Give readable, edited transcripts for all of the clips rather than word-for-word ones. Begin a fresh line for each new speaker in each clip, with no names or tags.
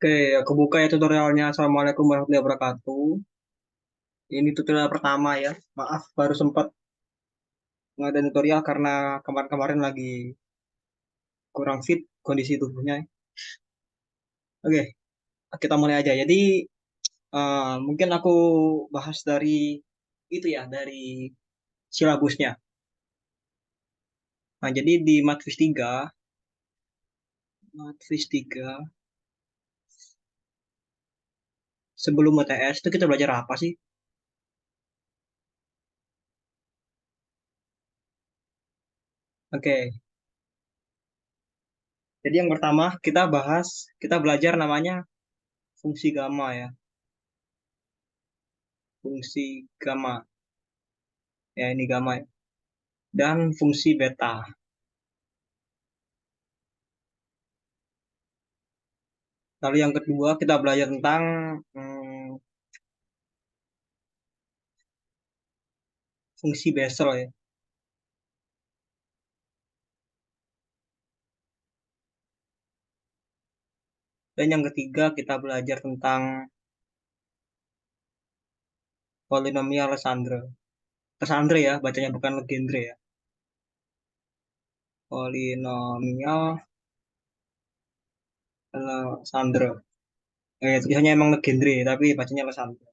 Oke, aku buka ya tutorialnya. Assalamualaikum warahmatullahi wabarakatuh. Ini tutorial pertama ya. Maaf, baru sempat ngadain tutorial karena kemarin-kemarin lagi kurang fit kondisi tubuhnya. Oke, kita mulai aja. Jadi, mungkin aku bahas dari itu ya, dari silabusnya. Nah, jadi di Matfis 3, sebelum UTS itu kita belajar apa sih? Oke, jadi yang pertama kita belajar namanya fungsi gamma ya. Fungsi gamma. Ya, ini gamma ya. Dan fungsi beta. Lalu yang kedua kita belajar tentang hmm, fungsi Bessel ya. Dan yang ketiga kita belajar tentang polinomial Legendre. Legendre ya, bacanya bukan Legendre ya. Polinomial Legendre. Tulisannya emang Legendre, tapi bacanya Legendre.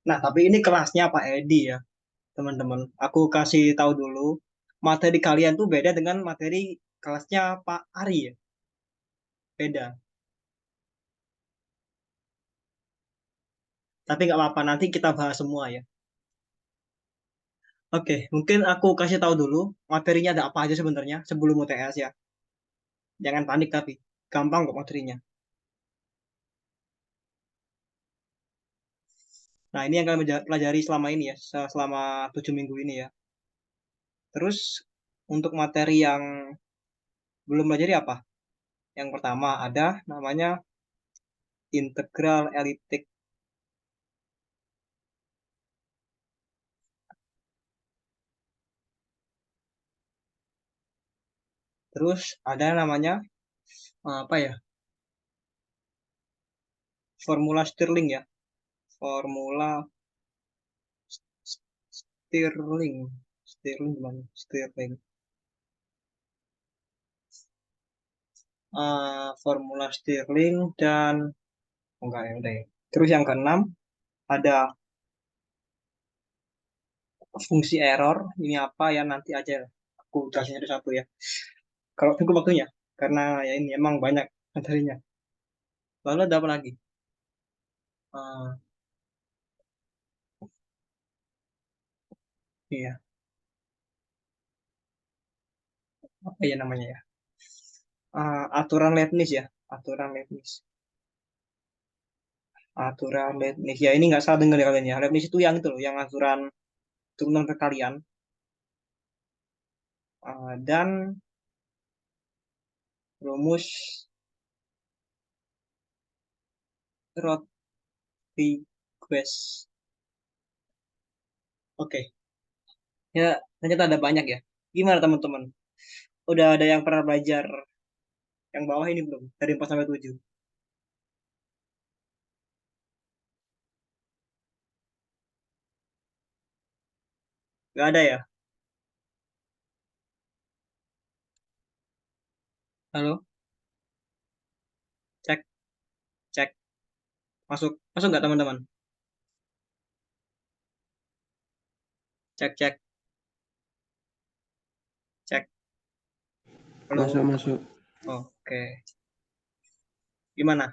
Nah, tapi ini kelasnya Pak Edi ya, teman-teman. Aku kasih tahu dulu, materi kalian tuh beda dengan materi kelasnya Pak Ari ya. Beda. Tapi nggak apa-apa, nanti kita bahas semua ya. Oke, mungkin aku kasih tahu dulu materinya ada apa aja sebenarnya sebelum UTS ya. Jangan panik tapi gampang kok materinya. Nah, ini yang kalian pelajari selama ini ya, selama 7 minggu ini ya. Terus untuk materi yang belum pelajari apa? Yang pertama ada namanya integral eliptik. Terus ada namanya apa ya? Formula Stirling ya. Formula Stirling. Stirling gimana? Stirling. Formula Stirling dan enggak ya udah ya. Terus yang keenam ada fungsi error. Ini apa ya nanti aja aku jelasin satu-satu ya. Kalau tunggu waktunya, karena ya ini emang banyak materinya. Lalu ada apa lagi? Eh, iya, apa ya namanya ya? Aturan Leibniz ya, aturan Leibniz. Aturan Leibniz. Ya ini nggak salah dengar ya kalian ya. Leibniz itu yang itu loh, yang aturan turunan perkalian. Dan rumus Rodriguez. Oke, ya ternyata ada banyak ya. Gimana teman-teman? Udah ada yang pernah belajar yang bawah ini belum? Dari 4 sampai 7? Nggak ada ya? Halo? Cek, cek. Masuk. Masuk nggak teman-teman? Cek, cek, cek.
Masuk,
Halo?
masuk.
Oke. Gimana?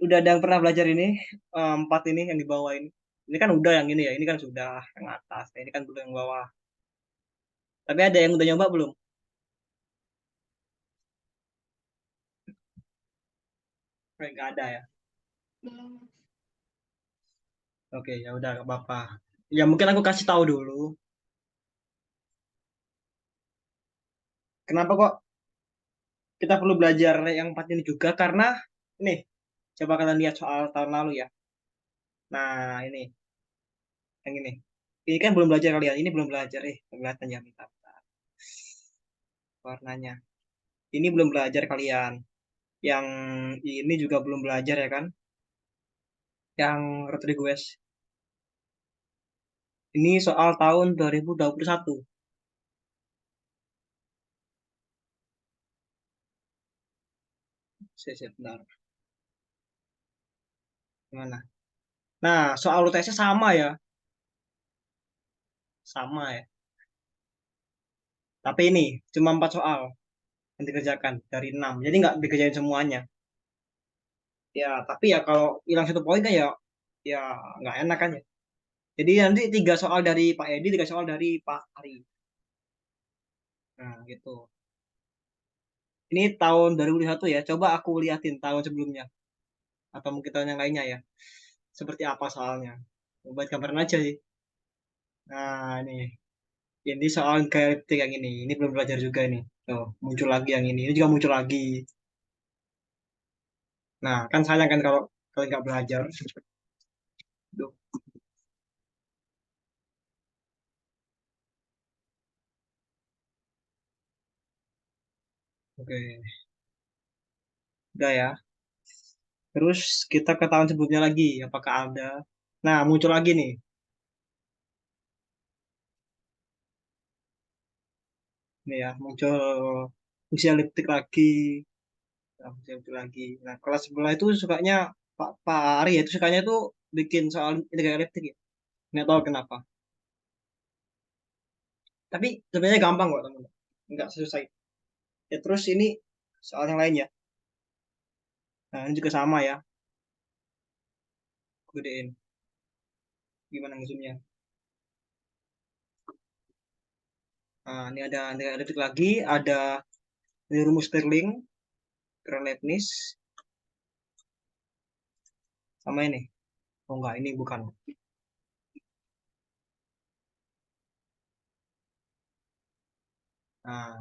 Udah ada yang pernah belajar ini? Empat ini yang di bawah ini. Ini kan udah yang ini ya. Ini kan sudah yang atas. Ini kan belum yang bawah. Tapi ada yang udah nyoba belum? Nggak ada ya. Oke, ya udah nggak apa-apa. Ya mungkin aku kasih tahu dulu. Kenapa kok kita perlu belajar yang empat ini juga? Karena ini, coba kalian lihat soal tahun lalu ya. Nah, ini, yang ini. Ini kan belum belajar kalian. Ini belum belajar. Kelihatan ya. Minta. warnanya. Ini belum belajar kalian. Yang ini juga belum belajar ya kan? Yang Rodriguez. Ini soal tahun 2021. Siap, benar. Gimana? Nah, soal UTS-nya sama ya. Sama ya. Tapi ini cuma 4 soal yang dikerjakan dari 6. Jadi nggak dikerjain semuanya. Ya, tapi ya kalau hilang satu poin kan ya nggak enak kan ya. Jadi nanti 3 soal dari Pak Edi, 3 soal dari Pak Ari. Nah, gitu. Ini tahun 2021 ya. Coba aku liatin tahun sebelumnya. Atau mungkin tahun yang lainnya ya. Seperti apa soalnya. Buat gambaran aja sih. Nah, ini soal KLT yang ini. Ini belum belajar juga ini. Tuh, muncul lagi yang ini. Ini juga muncul lagi. Nah, kan sayang kan kalau kalian nggak belajar. Duh, oke. Udah ya. Terus kita ke tahun sebelumnya lagi. Apakah ada? Nah, muncul lagi nih. Ini ya, muncul fungsi eliptik lagi. Nah, fungsi eliptik lagi. Nah, kelas sebelah itu sukanya Pak Ari ya, itu sukanya itu bikin soal integral eliptik ya. Nggak tahu kenapa. Tapi sebenarnya gampang kok, teman-teman. Nggak susah. Ya, terus ini soal yang lain ya. Nah, ini juga sama ya. Gedein. Gimana ngizumnya? Nah, ini ada integral eliptik lagi. Ada ini rumus Stirling, Keren Leibniz, sama ini. Oh enggak, ini bukan. Nah,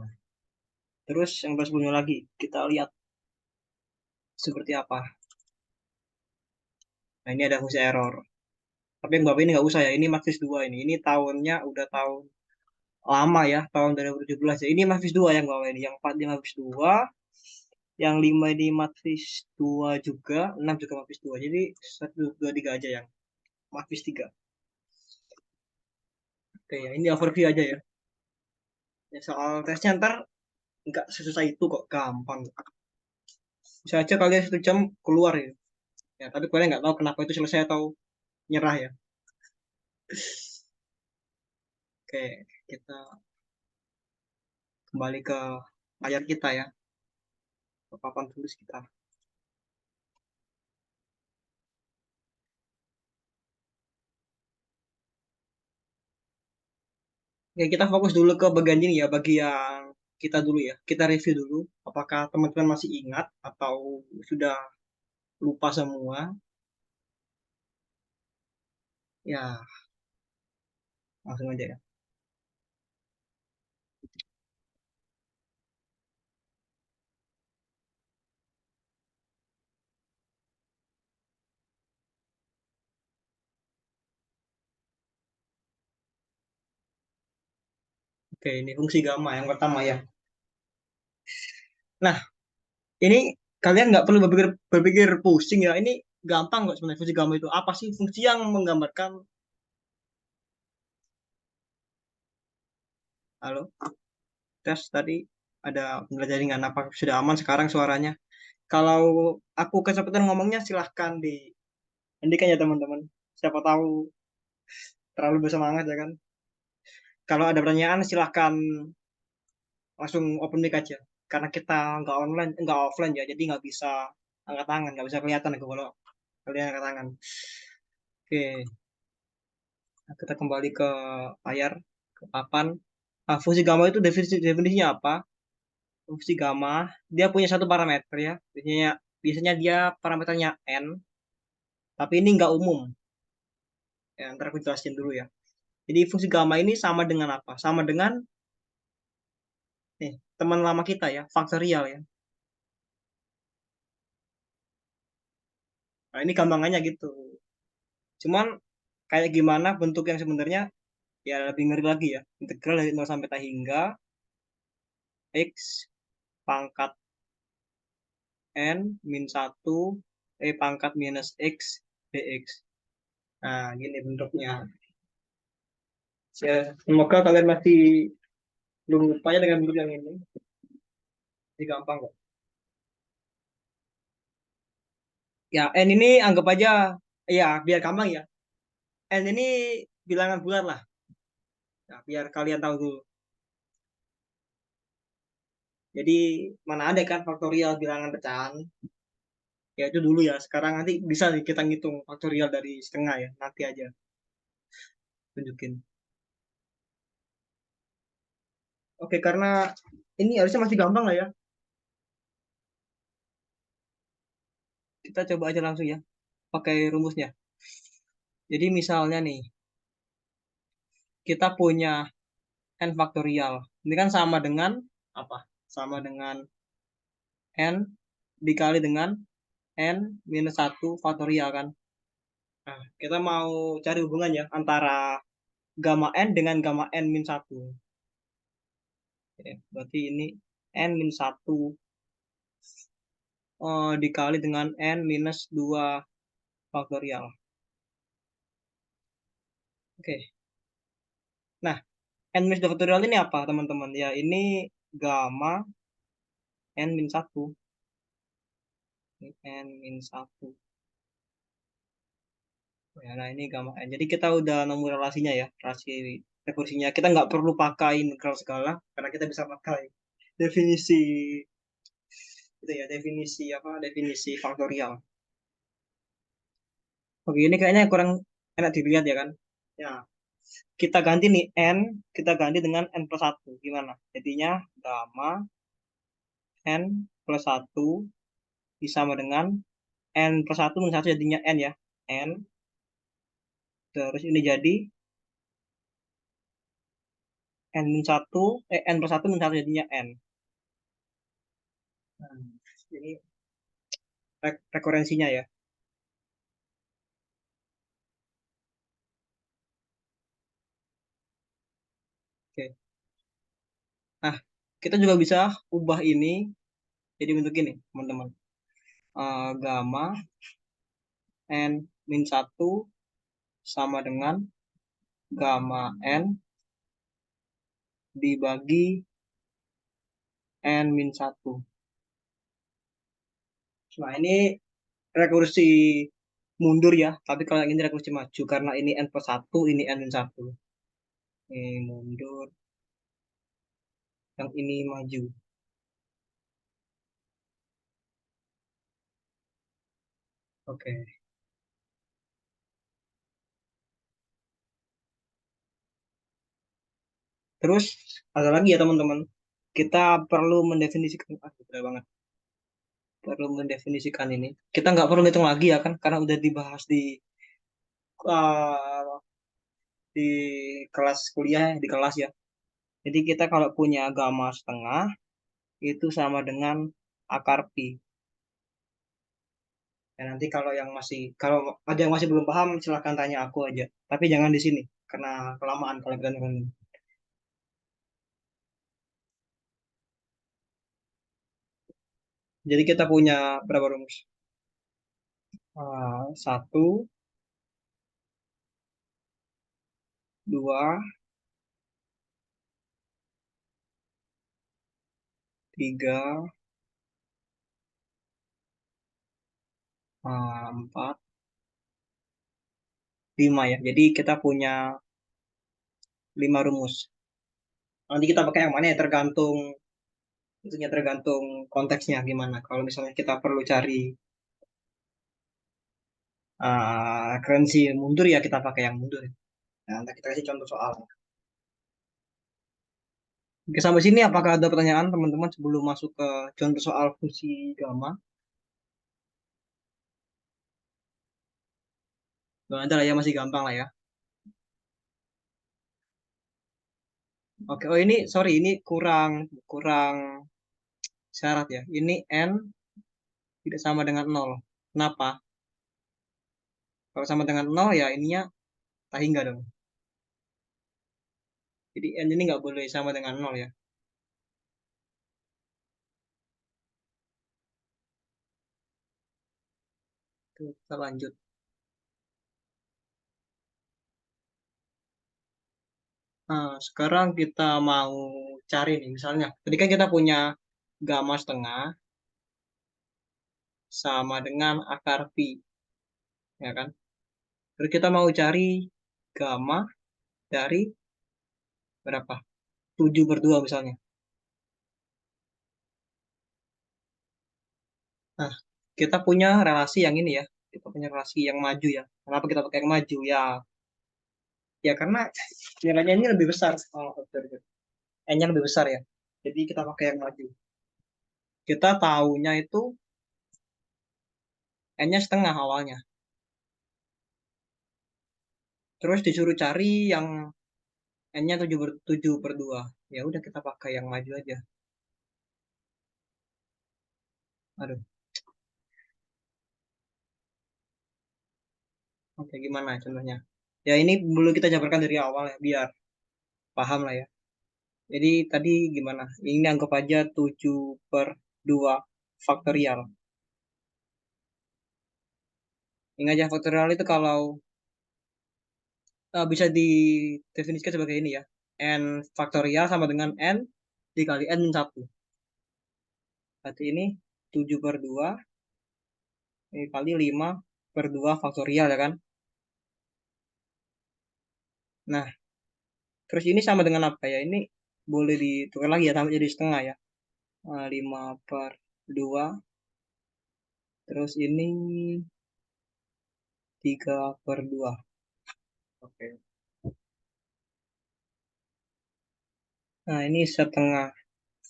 terus yang sebelumnya lagi. Kita lihat seperti apa. Nah, ini ada fungsi error. Tapi yang Bapak ini nggak usah ya. Ini Maxis 2 ini. Ini tahunnya udah tahun lama ya. Tahun 2017 ya. Ini Maxis 2 yang Bapak ini. Yang 4 di Maxis 2. Yang 5 di Maxis 2 juga. 6 juga Maxis 2. Jadi 1, 2, 3 aja yang Maxis 3. Oke ya. Ini overview aja ya. Ya, soal tesnya ntar nggak sesusah itu kok. Gampang. Bisa aja kalian 1 jam keluar ya. Ya, tapi kalian nggak tahu kenapa itu selesai atau nyerah ya. Oke, kita kembali ke layar kita ya. Ke papan tulis kita. Oke, kita fokus dulu ke bagian ini ya, bagian kita dulu ya. Kita review dulu, apakah teman-teman masih ingat atau sudah lupa semua. Ya, langsung aja ya. Oke, ini fungsi gamma yang pertama ya. Nah, ini kalian nggak perlu berpikir pusing ya. Ini gampang kok sebenarnya fungsi gamma itu. Apa sih fungsi yang menggambarkan, halo, tes tadi ada kendala jaringan apa sudah aman sekarang suaranya? Kalau aku kecepatan ngomongnya silahkan dihentikan ya teman-teman. Siapa tahu terlalu bersemangat ya kan. Kalau ada pertanyaan silahkan langsung open mic aja. Karena kita nggak online, nggak offline ya, jadi nggak bisa angkat tangan, nggak bisa kelihatan aku kalau kalian angkat tangan. Oke, nah, kita kembali ke layar, ke papan. Nah, fungsi gamma itu definisinya apa? Fungsi gamma dia punya satu parameter ya. Biasanya dia parameternya n, tapi ini nggak umum. Ya, ntar aku jelasin dulu ya. Jadi fungsi gamma ini sama dengan apa? Sama dengan nih, teman lama kita ya, faktorial ya. Nah, ini gampangannya gitu. Cuman kayak gimana bentuk yang sebenarnya ya lebih ngeri lagi ya. Integral dari 0 sampai tak hingga X pangkat N min 1 pangkat minus X dx. Nah, gini bentuknya. Ya, semoga kalian masih belum lupa ya dengan bentuk yang ini. Jadi gampang kok. Ya, N ini anggap aja, ya biar gampang ya. N ini bilangan bulat lah. Nah, biar kalian tahu dulu. Jadi mana ada kan faktorial bilangan pecahan. Ya itu dulu ya. Sekarang nanti bisa nih kita ngitung faktorial dari setengah ya. Nanti aja tunjukin. Oke, karena ini harusnya masih gampang lah ya. Kita coba aja langsung ya. Pakai rumusnya. Jadi misalnya nih, kita punya n faktorial. Ini kan sama dengan apa? Sama dengan n dikali dengan n minus 1 faktorial kan. Nah, kita mau cari hubungan ya antara gamma n dengan gamma n min 1. Oke, berarti ini n min 1 dikali dengan n minus 2 faktorial. Oke. Nah, n minus 2 faktorial ini apa, teman-teman? Ya, ini gamma n min 1. Ini n min 1. Ya, nah, ini gamma n. Jadi kita udah nemu relasinya ya, relasi rekursinya. Kita nggak perlu pakai integral segala, karena kita bisa pakai definisi itu ya, definisi apa? Definisi faktorial. Oke, ini kayaknya kurang enak dilihat ya kan? Ya, kita ganti nih n, kita ganti dengan n plus 1. Gimana? Jadinya gamma n plus 1 sama dengan n plus 1 min 1 jadinya n ya. N, terus ini jadi n min 1, n plus 1 min 1 jadinya n. Nah, ini rekurensinya ya. Oke. Nah, kita juga bisa ubah ini jadi bentuk ini, teman-teman. Gamma n min 1 sama dengan gamma n dibagi n min 1. Nah, ini rekursi mundur ya, tapi kalau yang ini rekursi maju karena ini n plus 1, ini n min 1. Ini mundur, yang ini maju. Oke. Terus ada lagi ya teman-teman. Kita perlu mendefinisikan, betul banget. Perlu mendefinisikan ini. Kita nggak perlu hitung lagi ya kan, karena udah dibahas uh, di kelas kuliah, di kelas ya. Jadi kita kalau punya gamma setengah itu sama dengan akar pi. Ya, nanti kalau ada yang masih belum paham silahkan tanya aku aja. Tapi jangan di sini karena kelamaan kalau kita nonton. Jadi kita punya berapa rumus? Satu, dua, tiga, empat, lima ya. Jadi kita punya 5 rumus. Nanti kita pakai yang mana ya tergantung konteksnya gimana. Kalau misalnya kita perlu cari referensi mundur ya kita pakai yang mundur. Nah, nanti kita kasih contoh soal. Oke, sampai sini apakah ada pertanyaan teman-teman sebelum masuk ke contoh soal fungsi gamma? Gak ada lah ya, masih gampang lah ya. Oke, oh ini sorry ini kurang kurang syarat ya. Ini n tidak sama dengan nol. Kenapa? Kalau sama dengan nol ya ininya tahingga dong. Jadi n ini nggak boleh sama dengan nol ya. Kita lanjut. Nah, sekarang kita mau cari nih, misalnya, tadi kan kita punya gamma setengah sama dengan akar pi, ya kan? Terus kita mau cari gamma dari berapa? 7/2 misalnya. Nah, kita punya relasi yang ini ya. Kita punya relasi yang maju ya. Kenapa kita pakai yang maju? Ya karena nilainya ini lebih besar. Oh, betul, betul. N-nya lebih besar ya. Jadi kita pakai yang maju. Kita tahunya itu N-nya setengah awalnya. Terus disuruh cari yang N-nya 7/2. Ya udah kita pakai yang maju aja. Aduh, oke gimana ya contohnya? Ya ini dulu kita jabarkan dari awal ya, biar paham lah ya. Jadi tadi gimana? Ini anggap aja 7/2 faktorial. Ingat aja faktorial itu kalau bisa didefinisikan sebagai ini ya. N faktorial sama dengan N dikali N 1. Berarti ini 7/2 dikali 5/2 faktorial ya kan. Nah, terus ini sama dengan apa ya? Ini boleh ditukar lagi ya, tambah jadi setengah ya. 5/2. Terus ini 3/2. Oke. Nah, ini setengah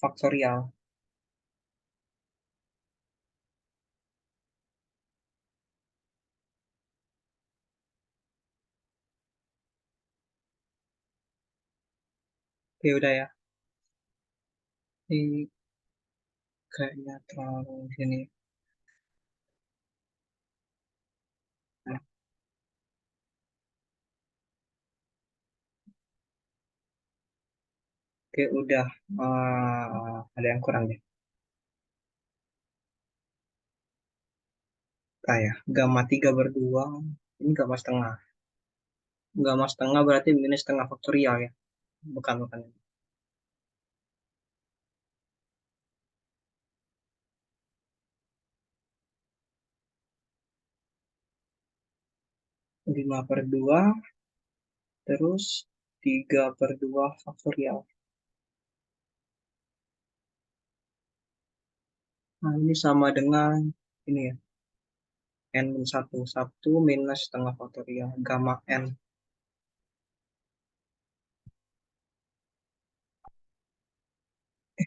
faktorial. Oke, udah ya. Ini kayaknya terlalu sini. Nah, oke, udah. Ada yang kurang deh. Kayak gamma 3/2. Ini gamma setengah. Gamma setengah berarti minus setengah faktorial ya. Bukan, bukan. 5/2 terus 3/2 faktorial. Nah, ini sama dengan ini ya. N-1 minus setengah faktorial. Gamma N.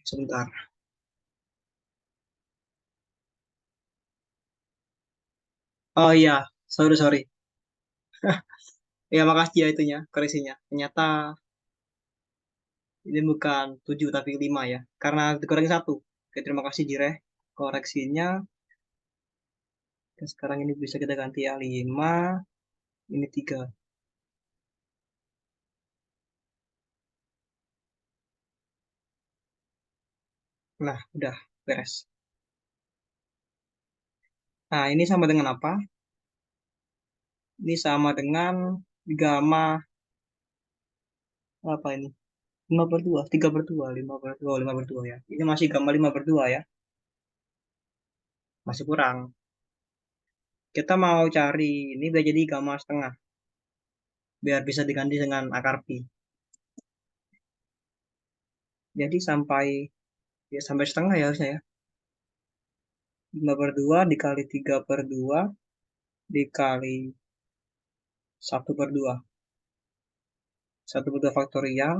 Sebentar. Oh iya, sorry, sorry. Ya, makasih ya itunya, koreksinya. Ternyata ini bukan 7 tapi 5 ya. Karena dikurangi 1. Oke, terima kasih Jireh. Koreksinya. Oke, sekarang ini bisa kita ganti ya 5. Ini 3. Nah, udah beres. Nah, ini sama dengan apa? Ini sama dengan gamma apa ini? 5/2, 3/2, 5/2, 5/2 ya. Ini masih gamma 5/2 ya. Masih kurang. Kita mau cari ini biar jadi gamma setengah. Biar bisa diganti dengan akar pi. Jadi sampai setengah ya harusnya ya. 5/2 dikali 3/2 dikali 1/2. 1/2 faktorial.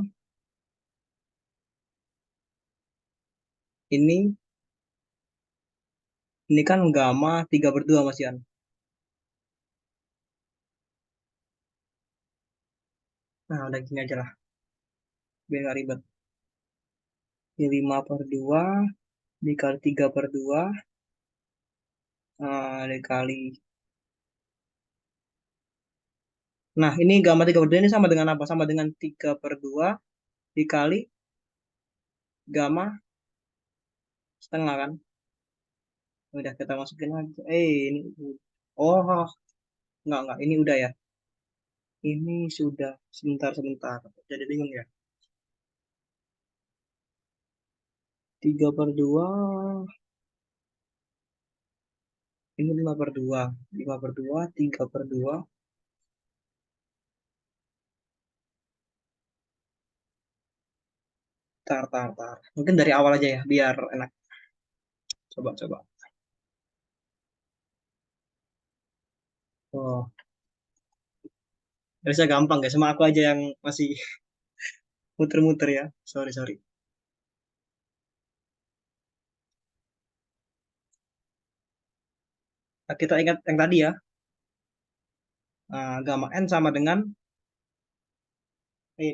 Ini kan gamma 3/2 Mas Yan. Nah, udah gini aja lah. Biar nggak ribet. Ini 5/2 dikali 3/2 dikali. Nah, ini gamma 3/2 ini sama dengan apa? Sama dengan 3/2 dikali gamma setengah kan? Udah kita masukin aja. Ini. Oh, enggak. Ini udah ya. Ini sudah. Sebentar. Jadi bingung ya. 3/2. Ini 5/2. 5/2, 3/2. Tar. Mungkin dari awal aja ya, biar enak. Coba. Oh, harusnya gampang ya. Sama aku aja yang masih muter-muter ya. Sorry. Nah, kita ingat yang tadi ya. Gamma N sama dengan,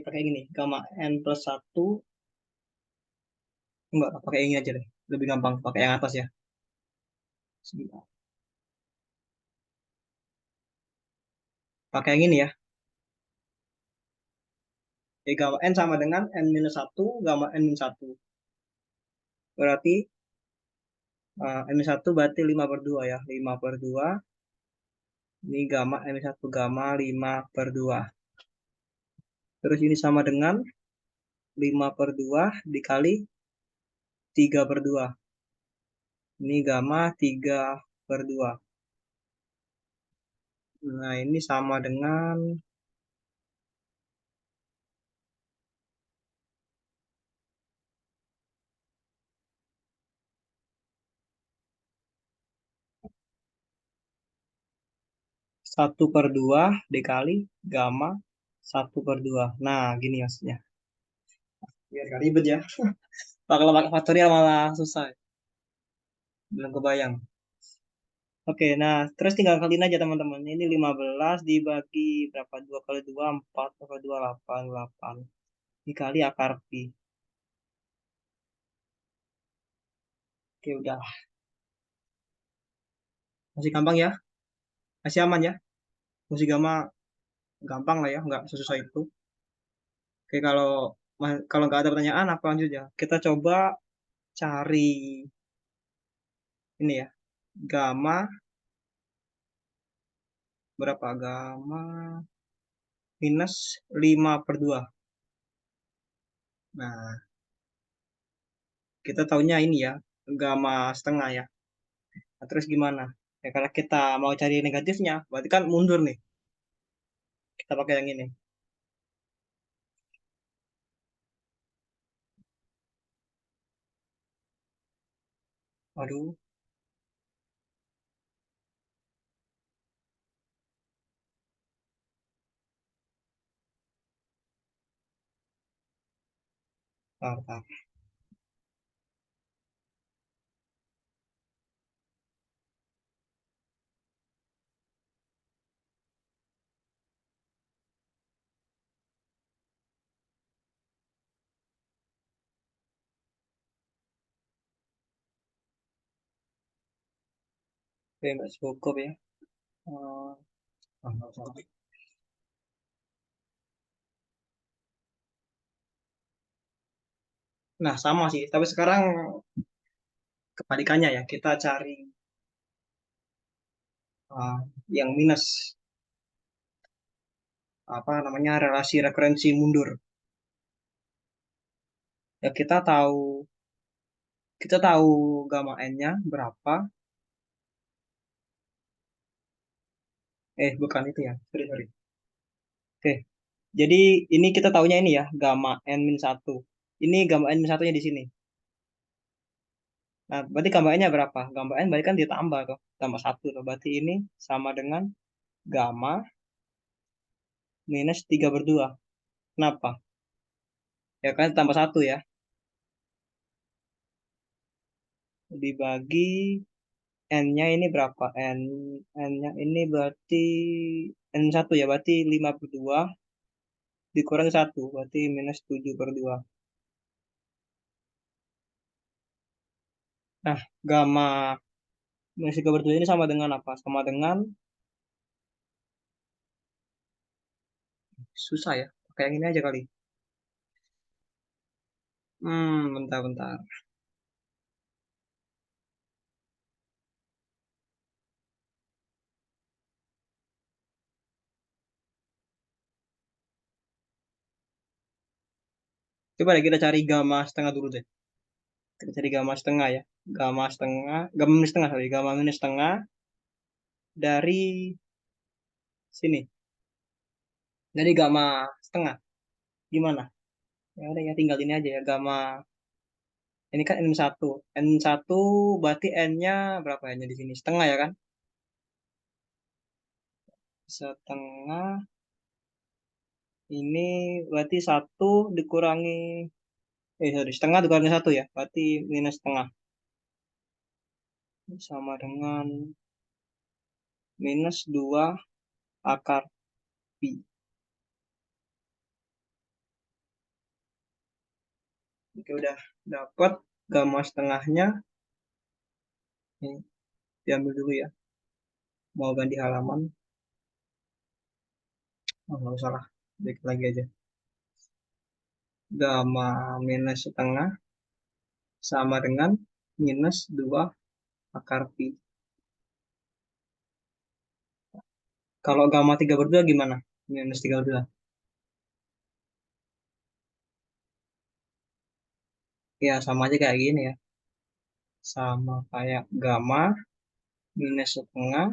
pakai gini. Gamma N plus satu. Enggak, pakai ini aja deh. Lebih gampang, pakai yang atas ya. Sebentar. Pakai yang ini ya. Gamma N sama dengan N minus satu gamma N minus satu. Berarti N minus satu berarti 5/2 ya. 5/2. Ini gamma N minus satu gamma 5/2. Terus ini sama dengan 5/2 dikali 3/2. Ini gamma 3/2. Nah, ini sama dengan 1/2 dikali gamma 1/2. Nah, gini maksudnya. Biar gak ribet ya. Kalau pakai faktorial malah susah. Belum kebayang. Oke, nah terus tinggal kaliin aja teman-teman. Ini 15 dibagi berapa? 2 kali 2 4, 2 kali 2 8 8. Dikali akar pi. Oke, udah. Masih gampang ya? Masih aman ya? Musik gamma gampang lah ya, nggak sesusah itu. Oke, kalau nggak ada pertanyaan, apa lanjut ya? Kita coba cari ini ya. Gamma berapa? Gamma minus 5/2. Nah, kita tahunya ini ya, gamma setengah ya. Nah, terus gimana? Ya, kalau kita mau cari negatifnya, berarti kan mundur nih. Kita pakai yang ini. Waduh, tar. Oke, nggak cukup ya. Eh, nggak usah. Nah, sama sih. Tapi sekarang kebalikannya ya. Kita cari eh, yang minus. Apa namanya, relasi referensi mundur. Ya, kita tahu gamma n-nya berapa. Bukan itu ya. Sorry. Oke, jadi ini kita tahunya ini ya, gamma n min satu. Ini gamma n min satunya di sini. Nah, berarti gamma n-nya berapa? Gamma n berarti kan ditambah tuh, tambah satu tuh. Berarti ini sama dengan gamma minus 3/2. Kenapa? Ya kan tambah satu ya. Dibagi n-nya ini berapa? N-nya ini berarti n satu ya, berarti 5/2 dikurangi satu, berarti minus 7/2. Nah, gamma minus 3/2 ini sama dengan apa? Sama dengan, susah ya. Pakai yang ini aja kali. Bentar. Coba deh kita cari gamma setengah dulu deh. Kita cari gamma setengah ya. Gamma setengah, gamma minus setengah, sorry. Gamma minus setengah dari sini. Dari gamma setengah. Gimana? Ya udah ya tinggal ini aja ya. Gamma, ini kan N1. N1 berarti N-nya berapa N-nya di sini? Setengah ya kan? Setengah. Ini berarti satu dikurangi, sorry, setengah dikurangi satu ya. Berarti minus setengah. Sama dengan minus 2 akar pi. Oke, udah dapat gamma setengahnya. Ini diambil dulu ya. Mau ganti halaman. Oh, nggak usah lah. Baik lagi aja. Gamma minus setengah sama dengan minus 2 akar pi. Kalau gamma 3/2 gimana? Minus 3/2. Ya, sama aja kayak gini ya. Sama kayak gamma minus setengah,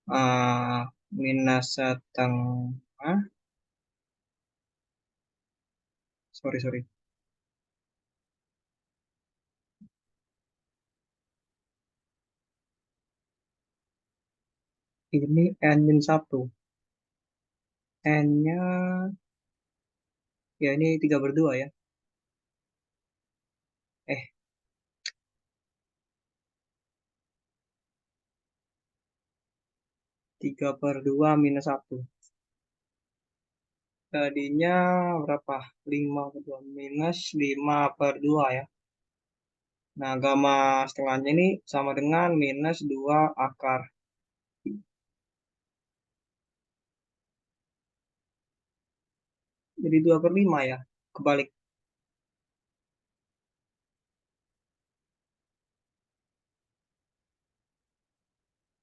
eh, minus setengah. Sorry, sorry. Ini N-1. N-nya, ya ini 3/2 ya. Eh, 3/2 minus 1. Tadinya berapa? 5/2 minus 5/2 ya. Nah, gamma setengahnya ini sama dengan minus 2 akar. Jadi 2/5 ya. Kebalik.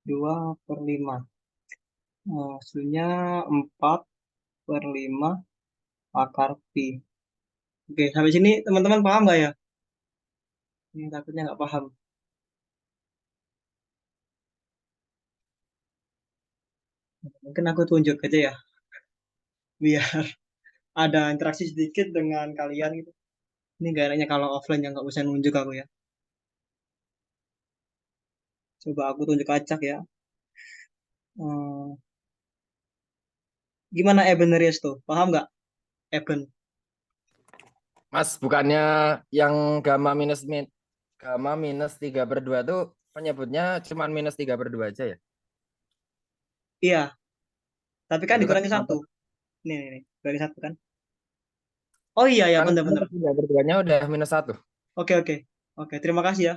2/5. Hasilnya 4/5 akar pi. Oke, sampai sini teman-teman paham nggak ya? Ini takutnya nggak paham. Mungkin aku tunjuk aja ya, biar ada interaksi sedikit dengan kalian gitu. Ini gak enaknya kalau offline yang nggak usah nunjuk aku ya. Coba aku tunjuk acak ya. Hmm, gimana Ebeneris tuh? Paham nggak? Eben.
Mas, bukannya yang gamma minus 3/2 tuh penyebutnya cuma minus 3/2 aja ya?
Iya, tapi kan
Itu kan
dikurangi satu. Nih. Dikurangi satu kan? Oh iya ya,
kan
bener-bener.
minus 3/2-nya udah -1.
Oke, oke. Oke, terima kasih ya.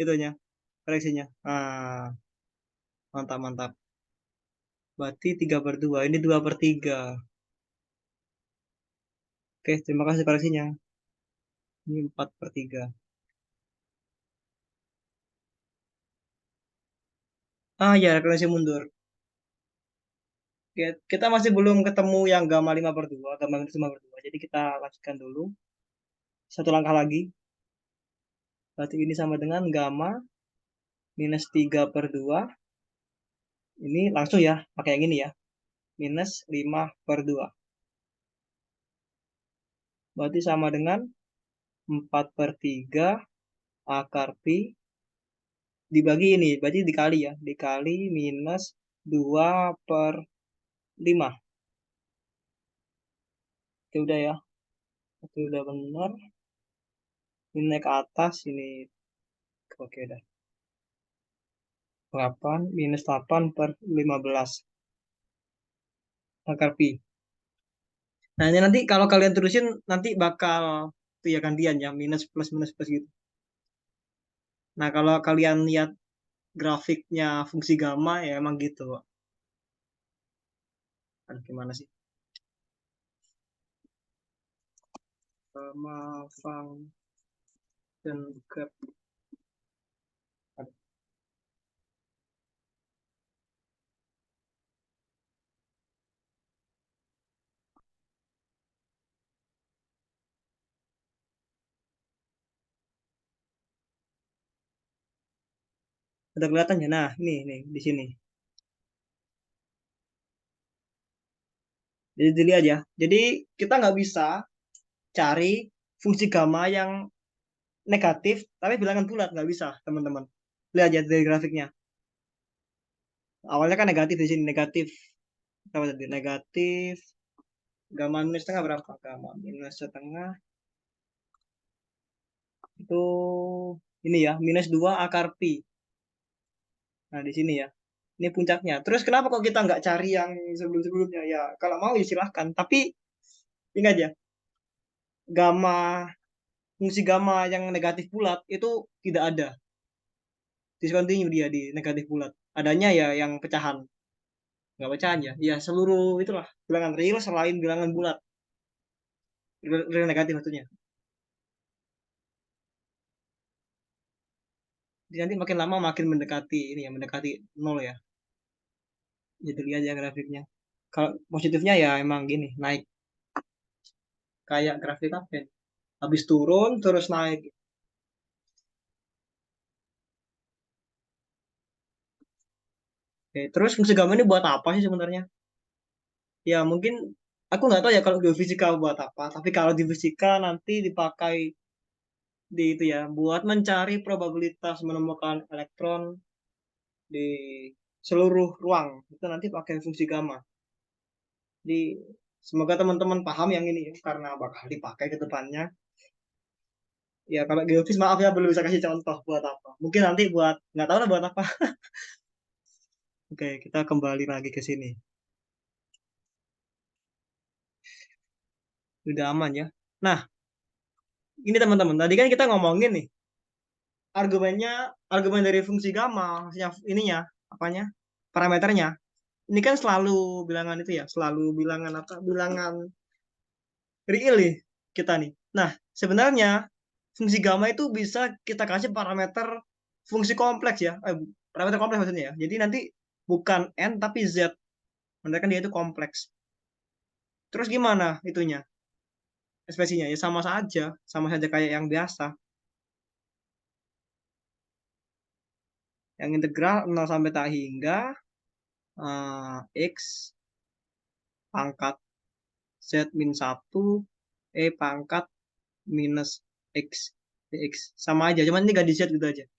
Itunya, koreksinya. Mantap, mantap. Berarti 3/2. Ini 2/3. Oke, terima kasih koreksinya. Ini 4/3. Ya, referensi mundur. Oke, kita masih belum ketemu yang gamma 5/2, gamma minus 5/2. Jadi kita lanjutkan dulu. Satu langkah lagi. Berarti ini sama dengan gamma minus 3/2. Ini langsung ya, pakai yang ini ya. Minus 5/2. Berarti sama dengan 4/3 akar pi dibagi ini. Berarti dikali ya. Dikali minus 2/5. Itu udah ya. Itu udah benar. Ini naik ke atas. Ini oke dah. 8 minus 8/15 akar pi. Nah, ini nanti kalau kalian terusin nanti bakal itu ya gantian ya minus plus minus plus gitu. Nah, kalau kalian lihat grafiknya fungsi gamma ya emang gitu. Aduh, gimana sih? Gamma function graph. Aduh, Udah kelihatan ya? Nah, ini nih di sini. Jadi dilihat ya. Jadi kita nggak bisa cari fungsi gamma yang negatif, tapi bilangan bulat nggak bisa, teman-teman. Lihat ya dari grafiknya. Awalnya kan negatif di sini, negatif. Apa tadi? Negatif. Gamma minus setengah berapa? Gamma minus setengah itu ini ya, minus 2 akar pi. Nah, di sini ya. Ini puncaknya. Terus kenapa kok kita nggak cari yang sebelum-sebelumnya? Ya, kalau mau ya silahkan. Tapi ingat ya, gamma, fungsi gamma yang negatif bulat itu tidak ada. Discontinue dia di negatif bulat. Adanya ya yang pecahan. Nggak pecahan ya. Ya, seluruh itulah. Bilangan real selain bilangan bulat. Real negatif maksudnya. Jadi nanti makin lama makin mendekati ini ya, mendekati nol ya. Jadi lihat ya grafiknya. Kalau positifnya ya emang gini, naik kayak grafik apa ya? Habis turun terus naik. Oke, terus fungsi gamma ini buat apa sih sebenarnya? Ya mungkin aku nggak tahu ya kalau geofisika buat apa. Tapi kalau di fisika nanti dipakai di itu ya, buat mencari probabilitas menemukan elektron di seluruh ruang. Itu nanti pakai fungsi gamma. Jadi semoga teman-teman paham yang ini ya, karena bakal dipakai ke depannya. Ya kalau geofis maaf ya belum bisa kasih contoh buat apa. Mungkin nanti buat nggak tahu lah buat apa. Oke, kita kembali lagi ke sini. Udah aman ya. Nah, ini teman-teman. Tadi kan kita ngomongin nih argumennya, argumen dari fungsi gamma, maksudnya ininya, apanya? Parameternya. Ini kan selalu bilangan itu ya, selalu bilangan apa? Bilangan real nih kita nih. Nah, sebenarnya fungsi gamma itu bisa kita kasih parameter fungsi kompleks ya. Parameter kompleks maksudnya ya. Jadi nanti bukan n tapi z. Menandakan dia itu kompleks. Terus gimana itunya? Ekspresinya ya sama saja kayak yang biasa. Yang integral 0 sampai tak hingga x pangkat z min 1 pangkat minus x dx. Sama aja, cuman ini gak di z gitu aja.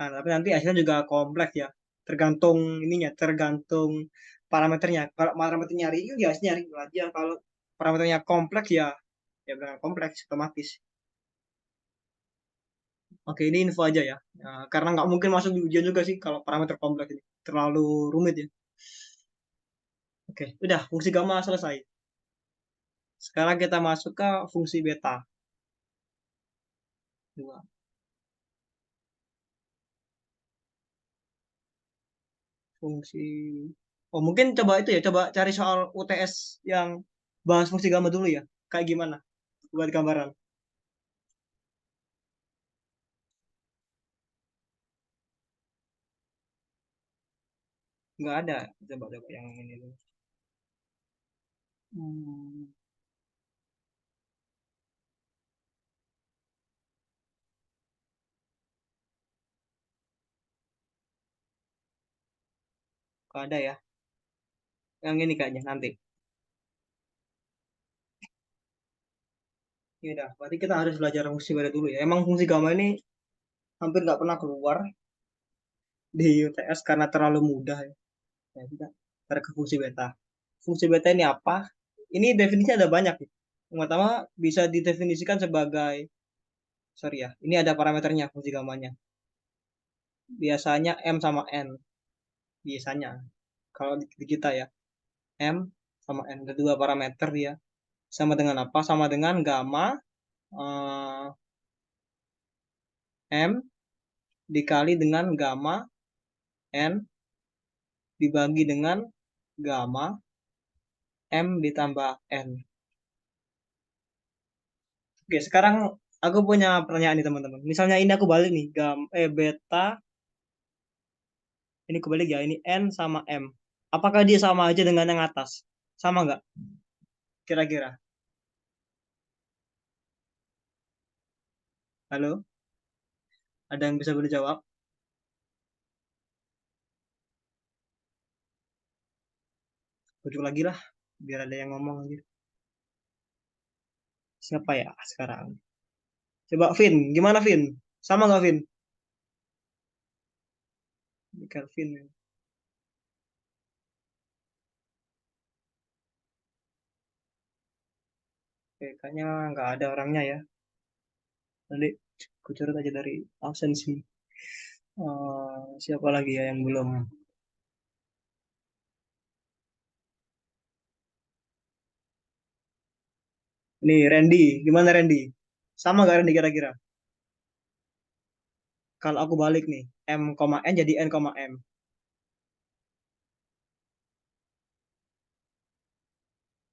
Nah, tapi nanti hasilnya juga kompleks ya. Tergantung ininya, tergantung parameternya. Kalau parameternya real ya hasilnya real aja. Kalau parameternya kompleks ya ya benar kompleks otomatis. Oke, ini info aja ya. Karena nggak mungkin masuk di ujian juga sih kalau parameter kompleks ini. Terlalu rumit ya. Oke, udah fungsi gamma selesai. Sekarang kita masuk ke fungsi beta. Dua. Fungsi. Oh, mungkin coba itu ya, coba cari soal UTS yang bahas fungsi gamma dulu ya. Kayak gimana? Buat gambaran. Nggak ada. Coba-coba yang ini dulu. Hmm, nggak ada ya. Yang ini kayaknya nanti. Ya udah, berarti kita harus belajar fungsi beta dulu ya. Emang fungsi gamma ini hampir nggak pernah keluar di UTS karena terlalu mudah ya. Ya, kita tarik ke fungsi beta. Fungsi beta ini apa? Ini definisinya ada banyak nih. Yang pertama bisa didefinisikan sebagai, sorry ya, ini ada parameternya fungsi gammanya. Biasanya M sama N. Biasanya. Kalau di kita ya, M sama N. Ada dua parameter dia. Sama dengan apa? Sama dengan gamma M dikali dengan gamma N dibagi dengan gamma M ditambah N. Oke, sekarang aku punya pertanyaan nih teman-teman. Misalnya ini aku balik nih, beta, ini kebalik ya, ini N sama M. Apakah dia sama aja dengan yang atas? Sama nggak? Kira-kira. Halo? Ada yang bisa boleh jawab? Ujuk lagi lah, biar ada yang ngomong aja. Siapa ya sekarang? Coba Vin, gimana Vin? Sama nggak Vin? Ini Kelvin ya. Oke, kayaknya nggak ada orangnya ya. Nanti aku catat aja dari absensi. Siapa lagi ya yang belum? Nih Randy, gimana Randy? Sama nggak Randy kira-kira? Kalau aku balik nih, M, N jadi N, M.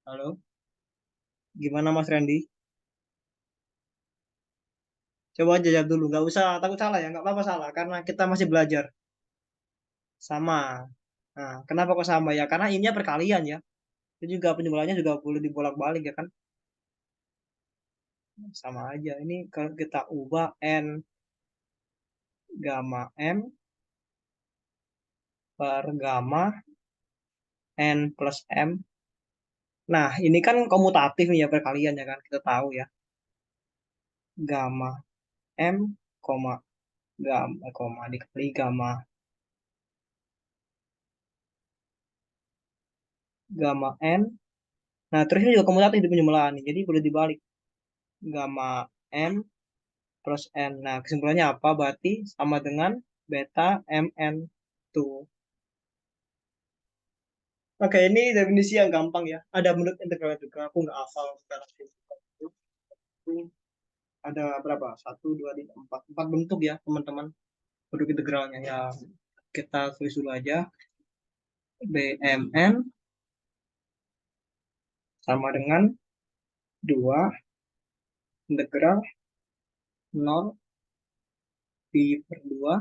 Halo, gimana Mas Randy? Coba aja jawab dulu, nggak usah takut salah ya, nggak apa-apa salah, karena kita masih belajar. Sama. Nah, kenapa kok sama ya? Karena ini perkalian ya. Itu juga penjumlahannya juga boleh dibolak-balik ya kan? Sama aja. Ini kalau kita ubah N gamma M per gamma N plus M. Nah, ini kan komutatif nih ya perkalian ya kan? Kita tahu ya. Gamma M, koma, dikali gamma N. Nah, terus ini juga komutatif di penjumlahan nih. Jadi boleh dibalik. Gamma M plus N. Nah, kesimpulannya apa? Berarti sama dengan beta MN. Tuh. Oke, ini definisi yang gampang ya. Ada menurut integral juga. Aku nggak hafal sekarang. Ada berapa? Satu, dua, tiga, empat. Empat bentuk ya, teman-teman. Bentuk integralnya ya. Kita tulis dulu aja. BMN sama dengan 2 integral nol pi per 2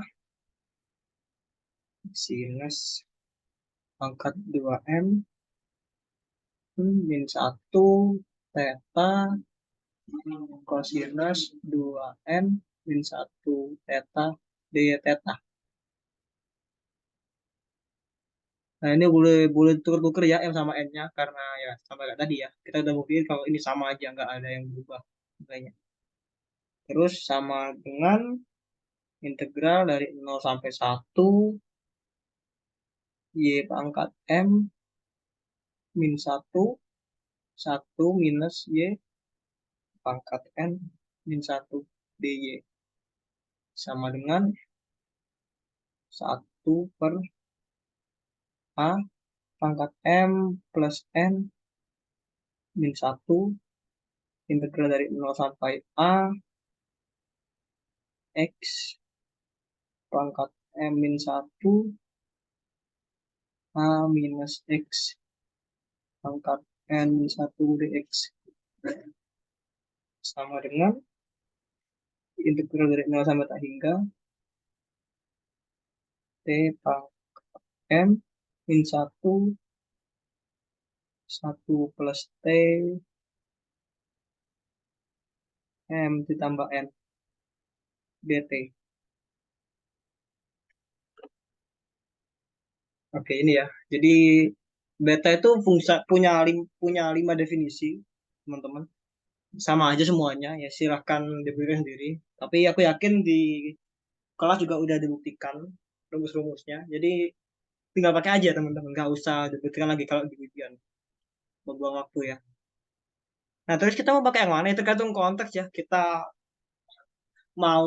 sinus pangkat 2M min 1 theta kosinus 2M min 1 theta d theta. Nah, ini boleh boleh tuker-tuker ya M sama N-nya karena ya sama kayak tadi ya. Kita udah buktiin kalau ini sama aja, nggak ada yang berubah. Makanya. Terus sama dengan integral dari 0 sampai 1 Y pangkat M min 1 minus Y pangkat N min 1 dy sama dengan 1 per A pangkat M plus N min 1 integral dari 0 sampai A X pangkat M min 1 A minus X pangkat N min 1 dx sama dengan integral dari 0 sampai tak hingga T pangkat M min 1 plus T M ditambah N dt. Oke, ini ya. Jadi beta itu punya 5 definisi, teman-teman. Sama aja semuanya, ya silahkan dipilih sendiri. Tapi aku yakin di kelas juga udah dibuktikan rumus-rumusnya. Jadi tinggal pakai aja teman-teman, nggak usah dibuktikan lagi kalau di ujian. Membuang waktu ya. Nah, terus kita mau pakai yang mana? Itu tergantung konteks ya. Kita mau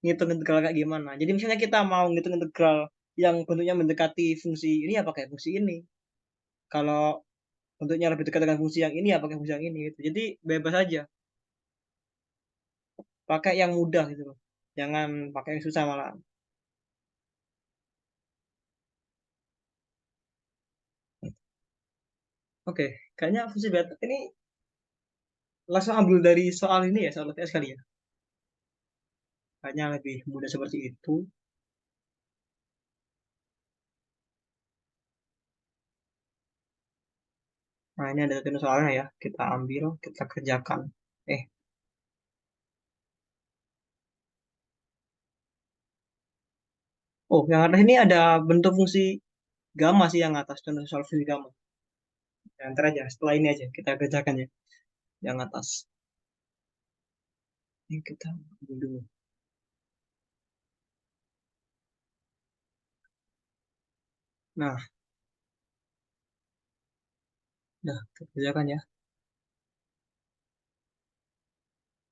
ngitung integral kayak gimana. Jadi misalnya kita mau ngitung integral yang bentuknya mendekati fungsi ini ya pakai fungsi ini. Kalau bentuknya lebih dekat dengan fungsi yang ini ya pakai fungsi yang ini gitu. Jadi bebas aja, pakai yang mudah gitu loh. Jangan pakai yang susah malah. Oke, kayaknya fungsi beta ini langsung ambil dari soal ini ya, soal UTS kali ya. Kayaknya lebih mudah seperti itu. Nah, ini ada satu soalnya ya. Kita ambil, kita kerjakan. Eh, Oh, yang atas ini ada bentuk fungsi gamma sih yang atas. Contoh soal fungsi gamma. Ya, ntar aja, setelah ini aja kita kerjakan ya. Yang atas. Ini kita ambil dulu. Nah, nah, kita kerjakan ya.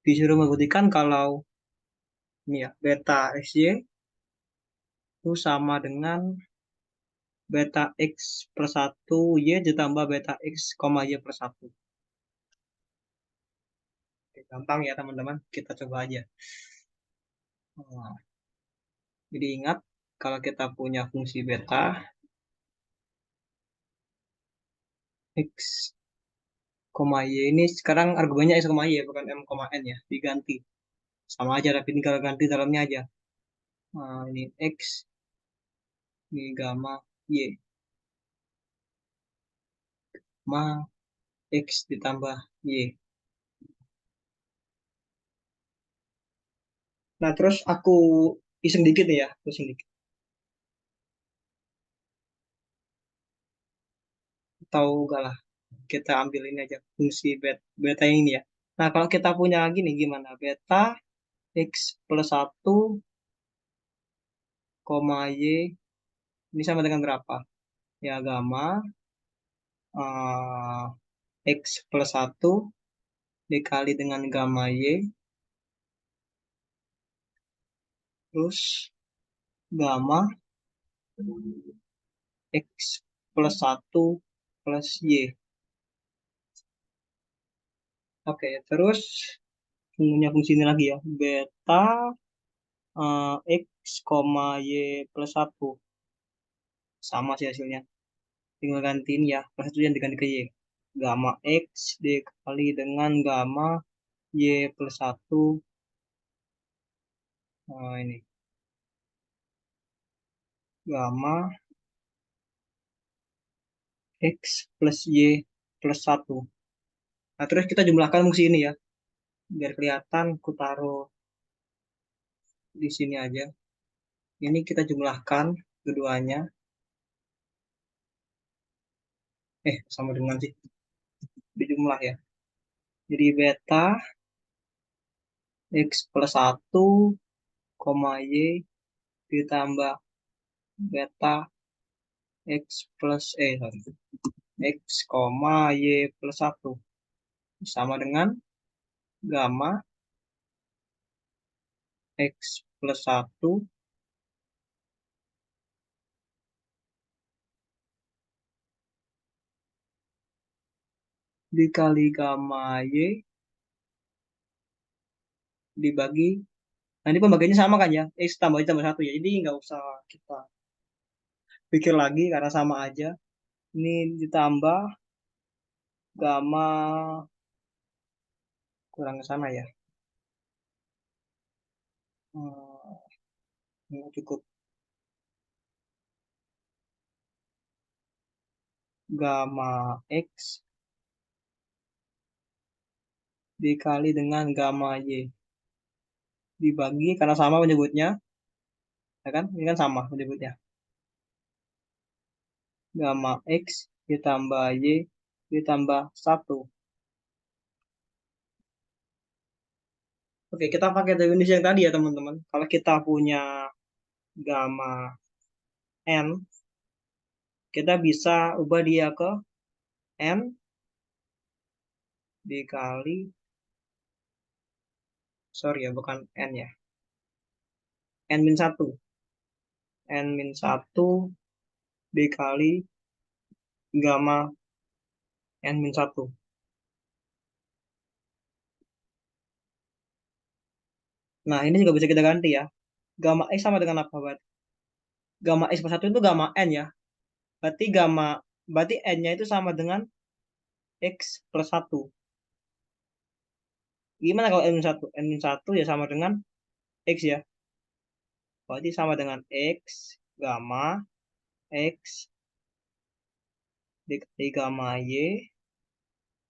Disuruh membuktikan kalau ini ya, beta xy itu sama dengan beta x per 1 y ditambah beta x, y per 1. Oke, gampang ya teman-teman, kita coba aja. Nah, jadi ingat, kalau kita punya fungsi beta x, y ini sekarang argumennya x, y bukan m, n ya, diganti. Sama aja, tapi ini kalau ganti dalamnya aja. Nah, ini x, ini gamma y, ma x ditambah y. Nah, terus aku iseng dikit nih ya, iseng dikit. Tahu gak lah, kita ambil ini aja, fungsi beta ini ya. Nah, kalau kita punya gini gimana? Beta x plus 1, y, ini sama dengan berapa? Ya, gamma eh, x plus 1 dikali dengan gamma y, terus gamma x plus 1 plus y. Oke, terus punya fungsi ini lagi ya. Beta x, y plus 1. Sama sih hasilnya. Tinggal gantiin ya. Plus 1 yang diganti ke y. Gamma x dikali dengan gamma y plus 1. Ini. Gamma x plus y plus 1. Nah, terus kita jumlahkan fungsi ini ya. Biar kelihatan, aku taruh di sini aja. Ini kita jumlahkan keduanya. Sama dengan sih. Dijumlah ya. Jadi beta x plus 1, y ditambah beta x plus sorry, x, y plus 1 sama dengan gamma x plus 1 dikali gamma y dibagi. Nah, ini pembagiannya sama kan ya? X tambah Y tambah 1 ya. Jadi nggak usah kita pikir lagi karena sama aja. Ini ditambah gamma, kurang ke sana ya. Ini cukup gamma x dikali dengan gamma y dibagi, karena sama menyebutnya, ya kan? Ini kan sama menyebutnya. Gamma x ditambah y ditambah 1. Oke, kita pakai definisi yang tadi ya teman-teman. Kalau kita punya gamma n, kita bisa ubah dia ke n dikali, sorry ya, bukan n ya, n min 1. N min 1 dikali gamma n min 1. Nah, ini juga bisa kita ganti ya. Gamma x sama dengan apa, berarti? Gamma x per 1 itu gamma n ya. Berarti berarti n-nya itu sama dengan x plus 1. Gimana kalau n min 1? N min 1 ya sama dengan x ya. Berarti sama dengan x gamma x dikali gamma y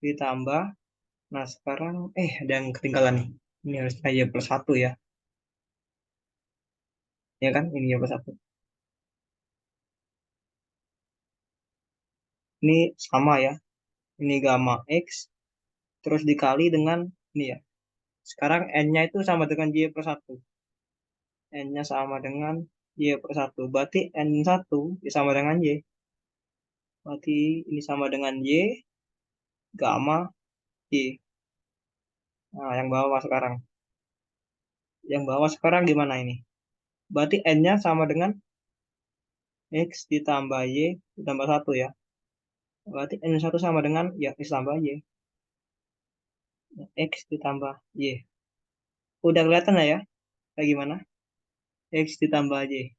ditambah. Nah, sekarang ada yang ketinggalan nih. Ini harus y plus 1 ya. Ya kan? Ini y plus 1. Ini sama ya. Ini gamma X. Terus dikali dengan ini ya. Sekarang N-nya itu sama dengan Y per 1. N-nya sama dengan Y per 1. Berarti N1 sama dengan Y. Berarti ini sama dengan Y, gamma, Y. Nah, yang bawah sekarang. Yang bawah sekarang gimana ini? Berarti N-nya sama dengan X ditambah Y ditambah 1 ya. Berarti N1 sama dengan ya X tambah Y. X ditambah Y. Udah kelihatan lah ya? Kayak gimana? X ditambah Y.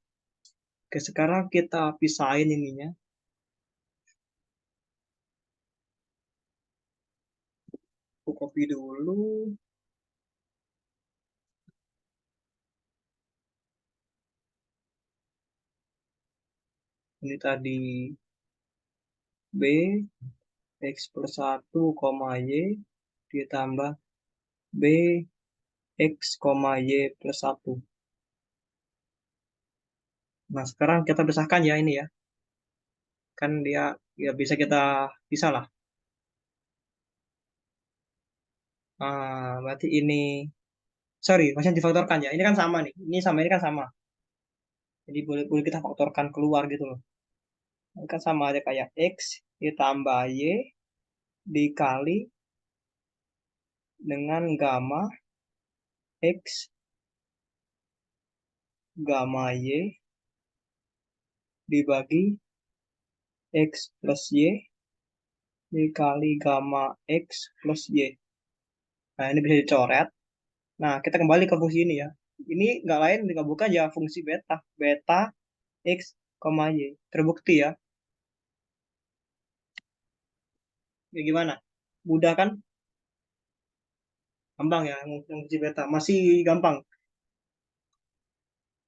Oke, sekarang kita pisahin ininya. Aku copy dulu. Ini tadi B, X plus 1, Y, ditambah B, X, Y plus 1. Nah, sekarang kita pisahkan ya ini ya. Kan dia ya bisa kita pisah lah. Berarti ini, sorry, masih difaktorkan ya. Ini kan sama nih. Ini sama ini kan sama. Jadi boleh boleh kita faktorkan keluar gitu loh. Ini kan sama aja kayak X ditambah Y dikali dengan gamma X gamma Y dibagi X plus Y dikali gamma X plus Y. Nah, ini bisa dicoret. Nah, kita kembali ke fungsi ini ya. Ini nggak lain, nggak bukan ya fungsi beta. Beta X, Y. Terbukti ya. Ya gimana? Mudah kan? Gampang ya, yang fungsi beta. Masih gampang.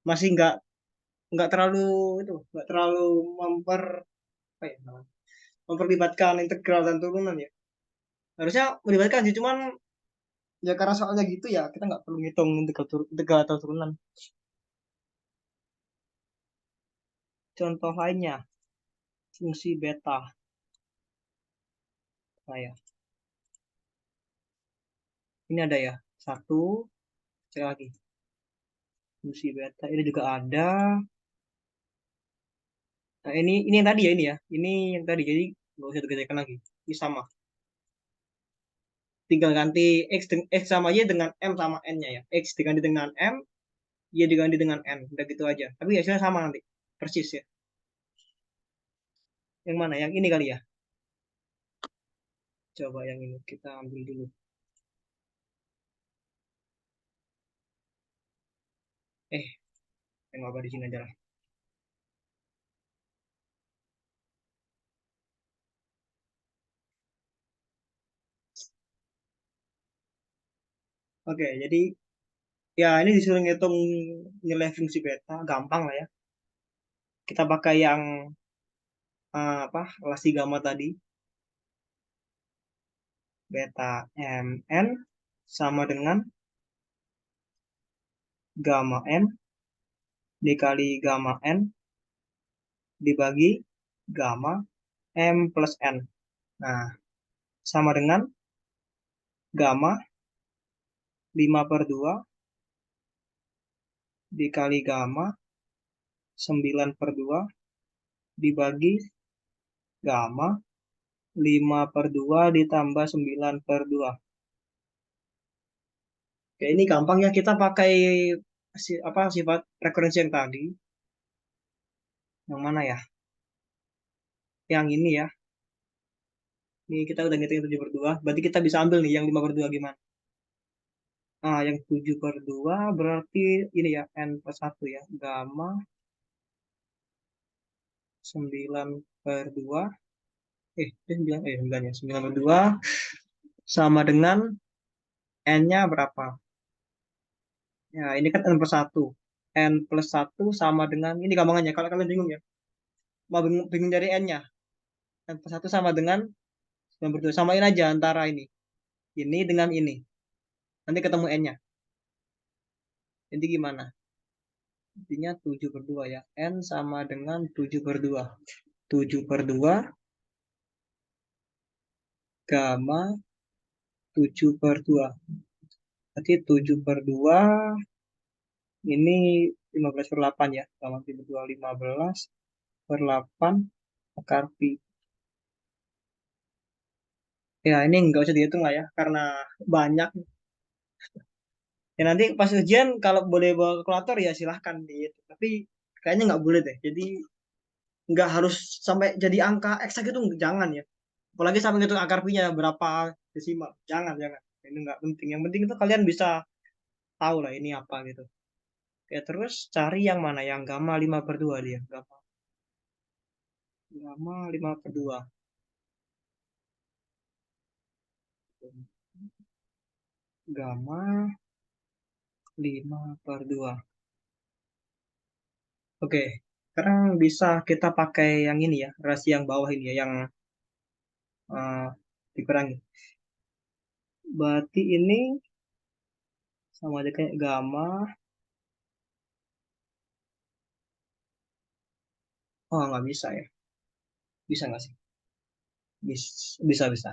Masih nggak terlalu itu, nggak terlalu apa ya, namanya? Memperlibatkan integral dan turunan ya. Harusnya melibatkan sih, cuman ya karena soalnya gitu ya, kita nggak perlu ngitung integral atau turunan. Contoh lainnya, fungsi beta. Nah ya, ini ada ya. Satu, cek lagi. Fungsi beta ini juga ada. Nah, ini yang tadi ya ini ya. Ini yang tadi jadi nggak usah dikerjakan lagi. Ini sama. Tinggal ganti X sama Y dengan M sama N-nya ya. X diganti dengan M, Y diganti dengan N. Udah gitu aja. Tapi hasilnya sama nanti. Persis ya. Yang mana? Yang ini kali ya. Coba yang ini kita ambil dulu. Eh, yang apa di sini aja lah. Oke, jadi ya ini disuruh ngitung nilai fungsi beta. Gampang lah ya. Kita pakai yang apa? Relasi gamma tadi. Beta MN sama dengan gamma M dikali gamma N dibagi gamma M plus N. Nah, sama dengan gamma 5/2 dikali gamma 9/2 dibagi gamma 5/2 ditambah 9/2. Oke, ini gampang ya, kita pakai apa sifat referensi yang tadi. Yang mana ya? Yang ini ya. Ini kita udah ngitung 7/2. Berarti kita bisa ambil nih yang 5/2 gimana? Nah, yang 7/2 berarti ini ya, N plus 1 ya. Gamma 9/2. 9, 9 ya. 9/2 sama dengan N-nya berapa? Ya, ini kan N plus 1. N plus 1 sama dengan, ini gampangannya. Kalau kalian bingung ya, mau bingung dari N-nya. N plus 1 sama dengan 9/2. Samain aja antara ini. Ini dengan ini. Nanti ketemu N-nya. Jadi gimana? Intinya 7/2 ya. N sama dengan 7/2. 7/2 gamma 7/2. Berarti 7/2 ini 15/8 ya. Gamma 7/2 15/8 akar pi. Ya, ini nggak usah dihitung lah ya, karena banyak. Ya nanti pas ujian kalau boleh bawa kalkulator ya silahkan dihitung. Tapi kayaknya nggak boleh deh. Jadi nggak harus sampai jadi angka eksak itu jangan ya. Apalagi sampai ngitung akar pi-nya berapa desimal. Jangan, jangan. Ini nggak penting. Yang penting itu kalian bisa tahu lah ini apa gitu. Ya terus cari yang mana? Yang gamma 5/2 dia. Gamma 5/2. Gamma 5/2. Oke. Sekarang bisa kita pakai yang ini ya. Rasio yang bawah ini ya. Yang eh, dikurangi. Berarti ini sama aja kayak gamma. Oh, nggak bisa ya. Bisa nggak sih? Bisa, bisa.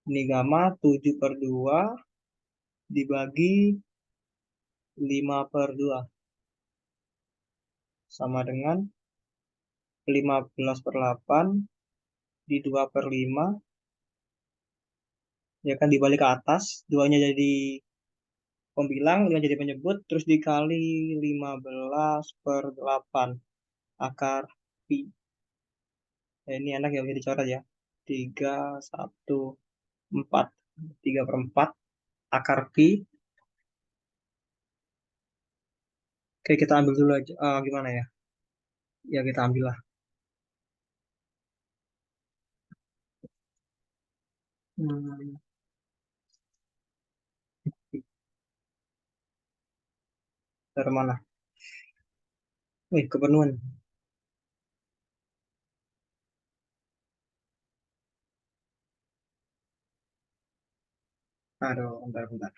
Ini gamma 7/2 dibagi 5/2 sama dengan 15/8 di 2/5, ya kan dibalik ke atas, duanya jadi pembilang, duanya jadi penyebut, terus dikali 15/8 akar pi. Ya, ini enak ya, bisa dicoret ya. 3/1/4. 3/4 akar pi. Oke, kita ambil dulu aja. Gimana ya? Ya, kita ambil lah. Hmm, dari mana? Wih, kepenuhan. Aduh, bentar, bentar.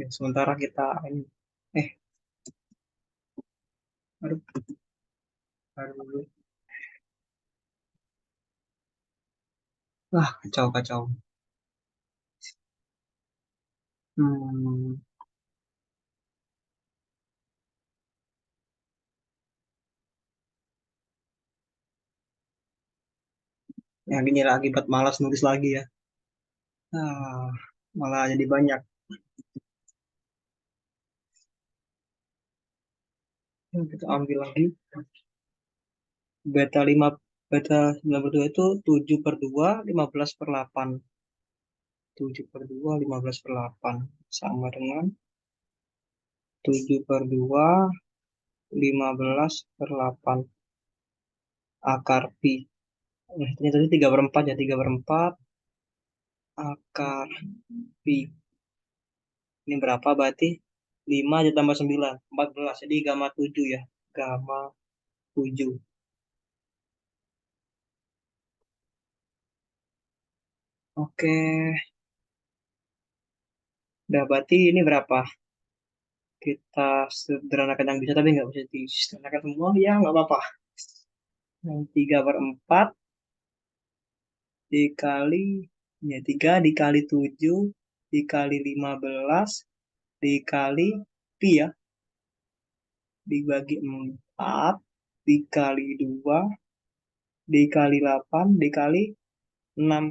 Ya, sementara kita ini. Eh, aduh, aduh. Wah, kacau, kacau. Hmm, yang ini lagi buat malas nulis lagi ya. Ah, malah jadi banyak. Kita ambil lagi. Beta 5 beta 92 itu 7/2 15/8. 7/2 15/8 sama dengan 7/2 15/8 akar pi. Ini tadi 3/4 ya, 3/4 akar pi. Ini berapa berarti? 5 ditambah 9, 14. Jadi gamma 7 ya. Gamma 7. Oke, udah berarti ini berapa? Kita sederhanakan yang bisa, tapi nggak bisa disederhanakan semua. Ya, nggak apa-apa. Yang 3/4 dikali, ya 3 dikali 7 dikali 15 dikali pi ya. Dibagi 4 dikali 2 dikali 8 dikali 6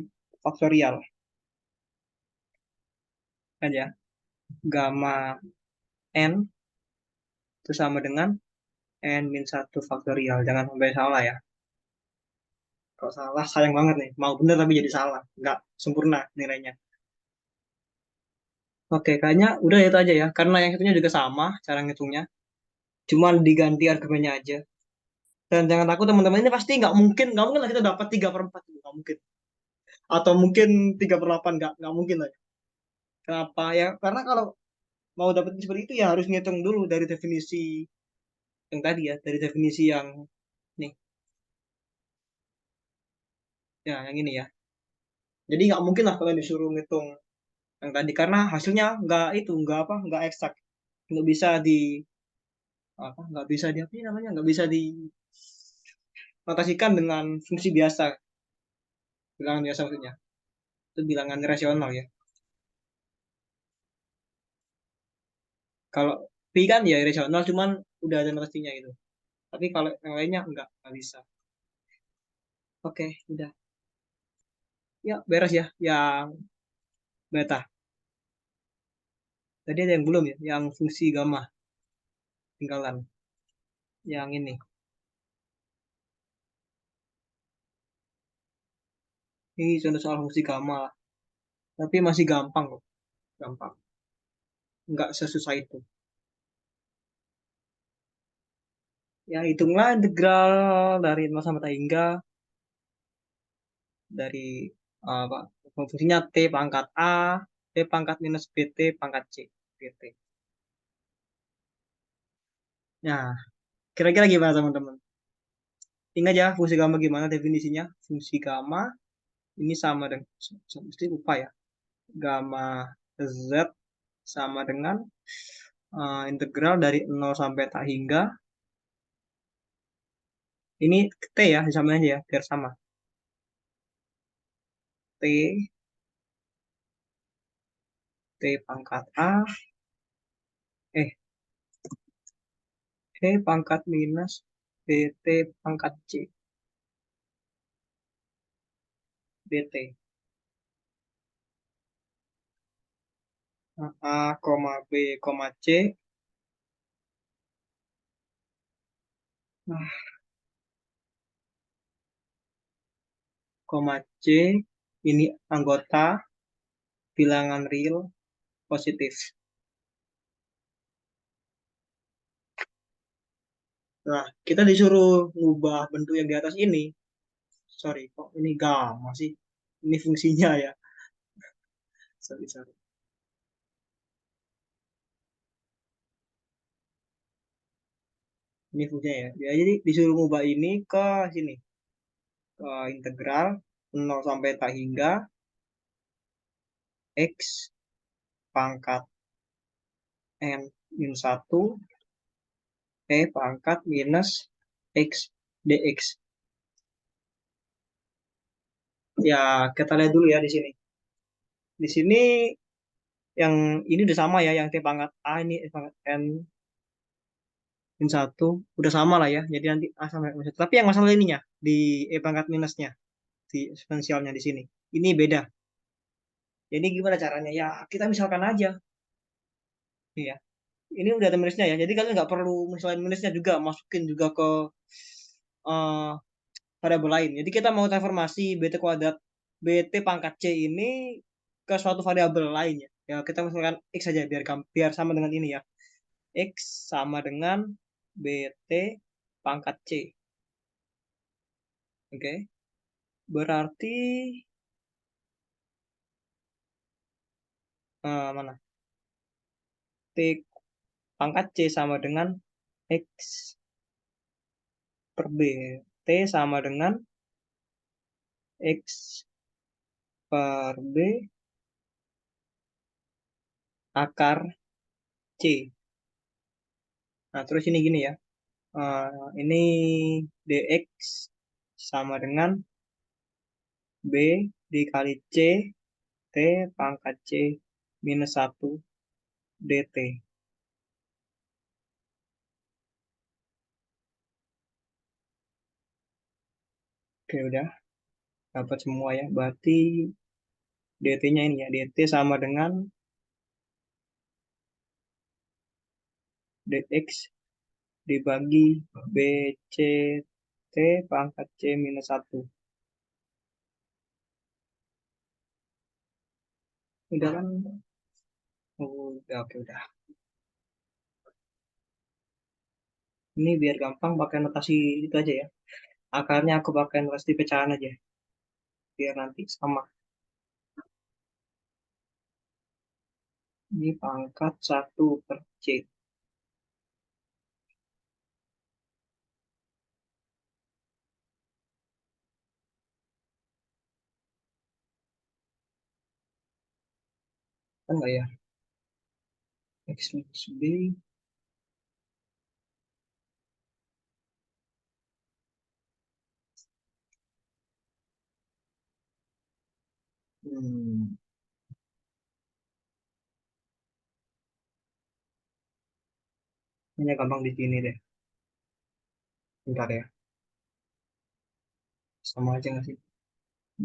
faktorial. Kan ya. Gamma n itu sama dengan n-1 faktorial. Jangan sampai salah ya. Kalau salah sayang banget nih. Mau bener tapi jadi salah. Nggak sempurna nilainya. Oke, kayaknya udah itu aja ya. Karena yang satunya juga sama cara ngitungnya. Cuman diganti argumennya aja. Dan jangan takut teman-teman, ini pasti nggak mungkin lah kita dapat 3/4. Nggak mungkin. Atau mungkin 3/8, nggak mungkin lah. Kenapa ya? Karena kalau mau dapat seperti itu ya harus ngitung dulu dari definisi yang tadi ya. Dari definisi yang nih. Ya, yang ini ya. Jadi nggak mungkin lah kalian disuruh ngitung yang tadi. Karena hasilnya nggak itu, nggak apa, nggak eksak. Nggak bisa apa nggak bisa di apa sih namanya nggak bisa dinotasikan dengan fungsi biasa, bilangan biasa maksudnya. Itu bilangan rasional ya. Kalau pi kan ya rasional cuman udah ada notasinya itu. Tapi kalau yang lainnya nggak bisa. Oke, udah. Ya, beres ya. Yang beta. Tadi ada yang belum ya, yang fungsi gamma tinggalan. Yang ini. Ini contoh soal fungsi gamma lah. Tapi masih gampang kok. Gampang. Nggak sesusah itu. Ya, hitunglah integral dari 0 sampai tak hingga dari apa fungsinya T pangkat A, T pangkat minus BT pangkat C. BT. Nah, kira-kira gimana teman-teman? Ingat ya fungsi gamma gimana definisinya? Fungsi gamma ini sama dengan, mesti lupa ya. Gamma Z sama dengan integral dari 0 sampai tak hingga. Ini T ya, disamain aja ya, biar sama. T, T pangkat A, eh, T pangkat minus BT pangkat C, BT. Nah, A, B, C, nah, C, ini anggota bilangan real positif. Nah, kita disuruh ngubah bentuk yang di atas ini. Sorry, kok ini gamma sih? Ini fungsinya ya. Sorry, sorry. Ini fungsinya ya. Ya, jadi disuruh ngubah ini ke sini. Ke integral 0 sampai tak hingga X pangkat N minus 1 P pangkat minus X dx. Ya, kita lihat dulu ya di sini. Di sini yang ini udah sama ya, yang T pangkat A ini pangkat N min 1 udah sama lah ya. Jadi nanti A sama N minus 1. Tapi yang masalah ininya di E pangkat minusnya, di eksponensialnya di sini. Ini beda. Jadi gimana caranya? Ya, kita misalkan aja. Iya. Ini udah ada minusnya ya. Jadi kalian nggak perlu misalnya minusnya juga masukin juga ke eh, variabel lain. Jadi kita mau transformasi BT kuadrat BT pangkat C ini ke suatu variabel lain ya. Ya kita misalkan X saja biar sama dengan ini ya. X sama dengan BT pangkat C. Oke. Berarti mana? T pangkat C sama dengan X per B. T sama dengan X per B akar C. Nah, terus ini gini ya. Ini dx sama dengan B dikali C T pangkat C minus 1 dt. Oke, udah dapat semua ya. Berarti dt-nya ini ya. Dt sama dengan dx dibagi BC T pangkat C minus 1. Udah kan? Udah, oke, udah. Ini biar gampang pakai notasi itu aja ya. Akarnya aku pakai notasi pecahan aja. Biar nanti sama. Ini pangkat 1 per C. Kan nggak ya? X minus B Hmm, ini gampang di sini deh. Bentar ya. Sama aja nggak sih?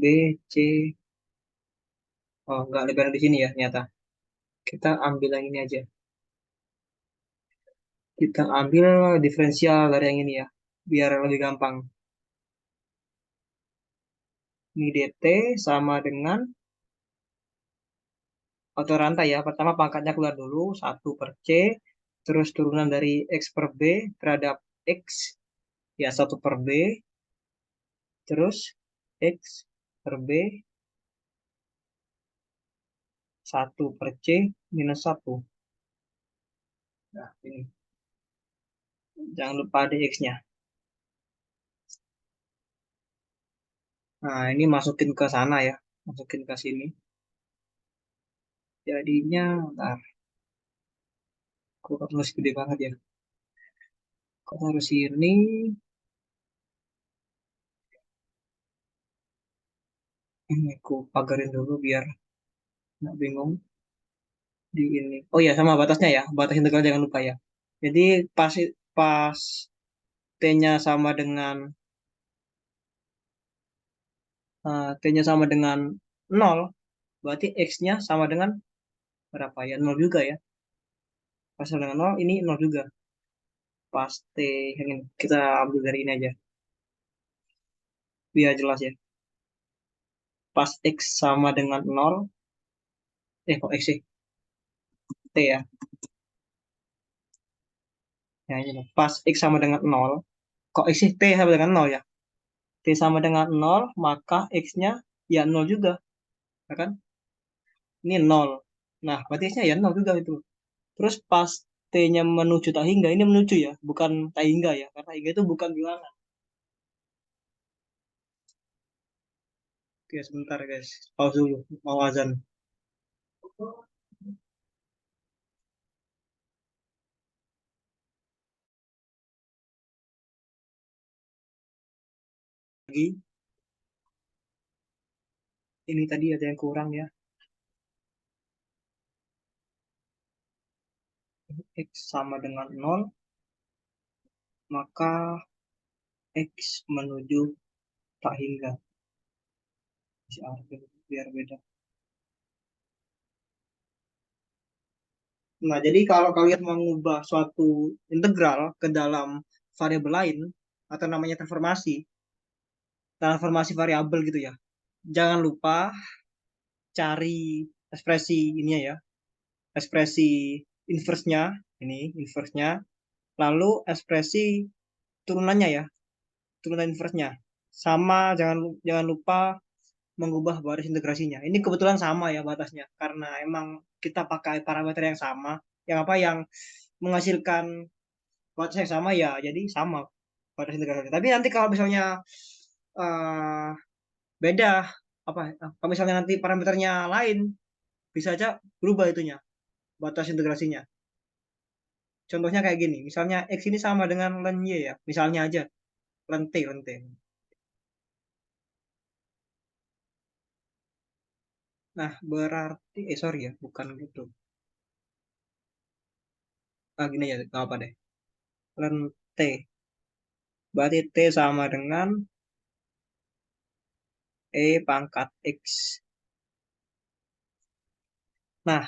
B, C. Oh, nggak lebaran di sini ya ternyata. Kita ambil yang ini aja. Kita ambil diferensial dari yang ini ya. Biar lebih gampang. Ini DT sama dengan auto rantai ya. Pertama pangkatnya keluar dulu. 1/C. Terus turunan dari X per B terhadap X. Ya, 1/B. Terus X per B 1/C minus 1. Nah, ini. Jangan lupa ada X-nya. Nah, ini masukin ke sana ya. Masukin ke sini. Jadinya, ntar. Kok harus gede banget ya? Kok harus ini? Ini aku pagarin dulu biar nggak bingung. Di ini. Oh ya, sama batasnya ya. Batas integral jangan lupa ya. Jadi pas T-nya sama dengan T-nya sama dengan 0, berarti X-nya sama dengan berapa ya? 0 juga ya. Pas sama dengan 0, ini 0 juga. Pas T yang ini. Kita ambil dari ini aja. Biar jelas ya. Pas X sama dengan 0, kok X sih? T ya. Ya, ini loh. Pas X sama dengan 0, kok X sih? T sama dengan 0 ya. T sama dengan 0, maka X-nya ya 0 juga. Ya kan? Ini 0. Nah, berarti X-nya ya 0 juga itu. Terus pas T-nya menuju tak hingga, ini menuju ya, bukan tak hingga ya. Karena hingga itu bukan bilangan. Oke, sebentar guys. Pause dulu. Mau azan. Lagi, ini tadi ada yang kurang ya. X sama dengan 0, maka X menuju tak hingga. Biar beda. Nah, jadi kalau kalian mau mengubah suatu integral ke dalam variabel lain, atau namanya transformasi variabel gitu ya, jangan lupa cari ekspresi ini ya, ekspresi inverse-nya, ini inverse-nya, lalu ekspresi turunannya ya, turunan inverse-nya. Sama, jangan lupa mengubah baris integrasinya. Ini kebetulan sama ya batasnya, karena emang kita pakai parameter yang sama, yang apa yang menghasilkan batas yang sama ya, jadi sama batas integrasi. Tapi nanti kalau misalnya eh, beda, apa? Kalau misalnya nanti parameternya lain, bisa aja berubah itunya batas integrasinya. Contohnya kayak gini, misalnya X ini sama dengan len Y ya, misalnya aja len T. Nah, berarti, sorry ya, bukan gitu. Gini ya, nggak apa deh. Len T. Berarti T sama dengan E pangkat X. Nah,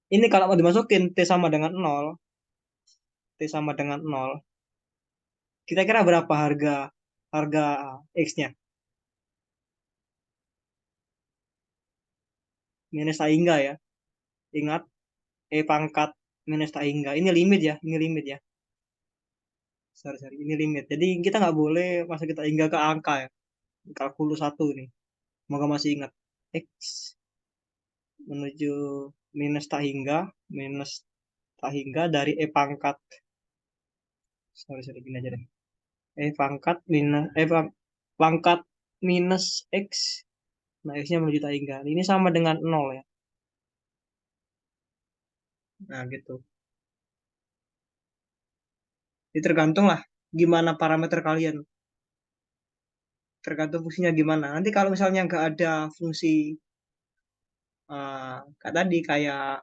ini kalau mau dimasukin T sama dengan 0, T sama dengan 0, kira-kira berapa harga harga X-nya? Minus tak hingga ya. Ingat, E pangkat minus tak hingga. Ini limit ya, ini limit ya. Sorry, ini limit. Jadi kita nggak boleh masuk kita hingga ke angka ya. Kalkulus 1 nih. Semoga masih ingat. X menuju minus tak hingga dari E pangkat. Sorry, gini aja deh. Pangkat minus X. Nah, X-nya menuju tak hingga. Ini sama dengan 0 ya. Nah, gitu. Jadi tergantung lah gimana parameter kalian. Tergantung fungsinya gimana. Nanti kalau misalnya nggak ada fungsi kayak tadi kayak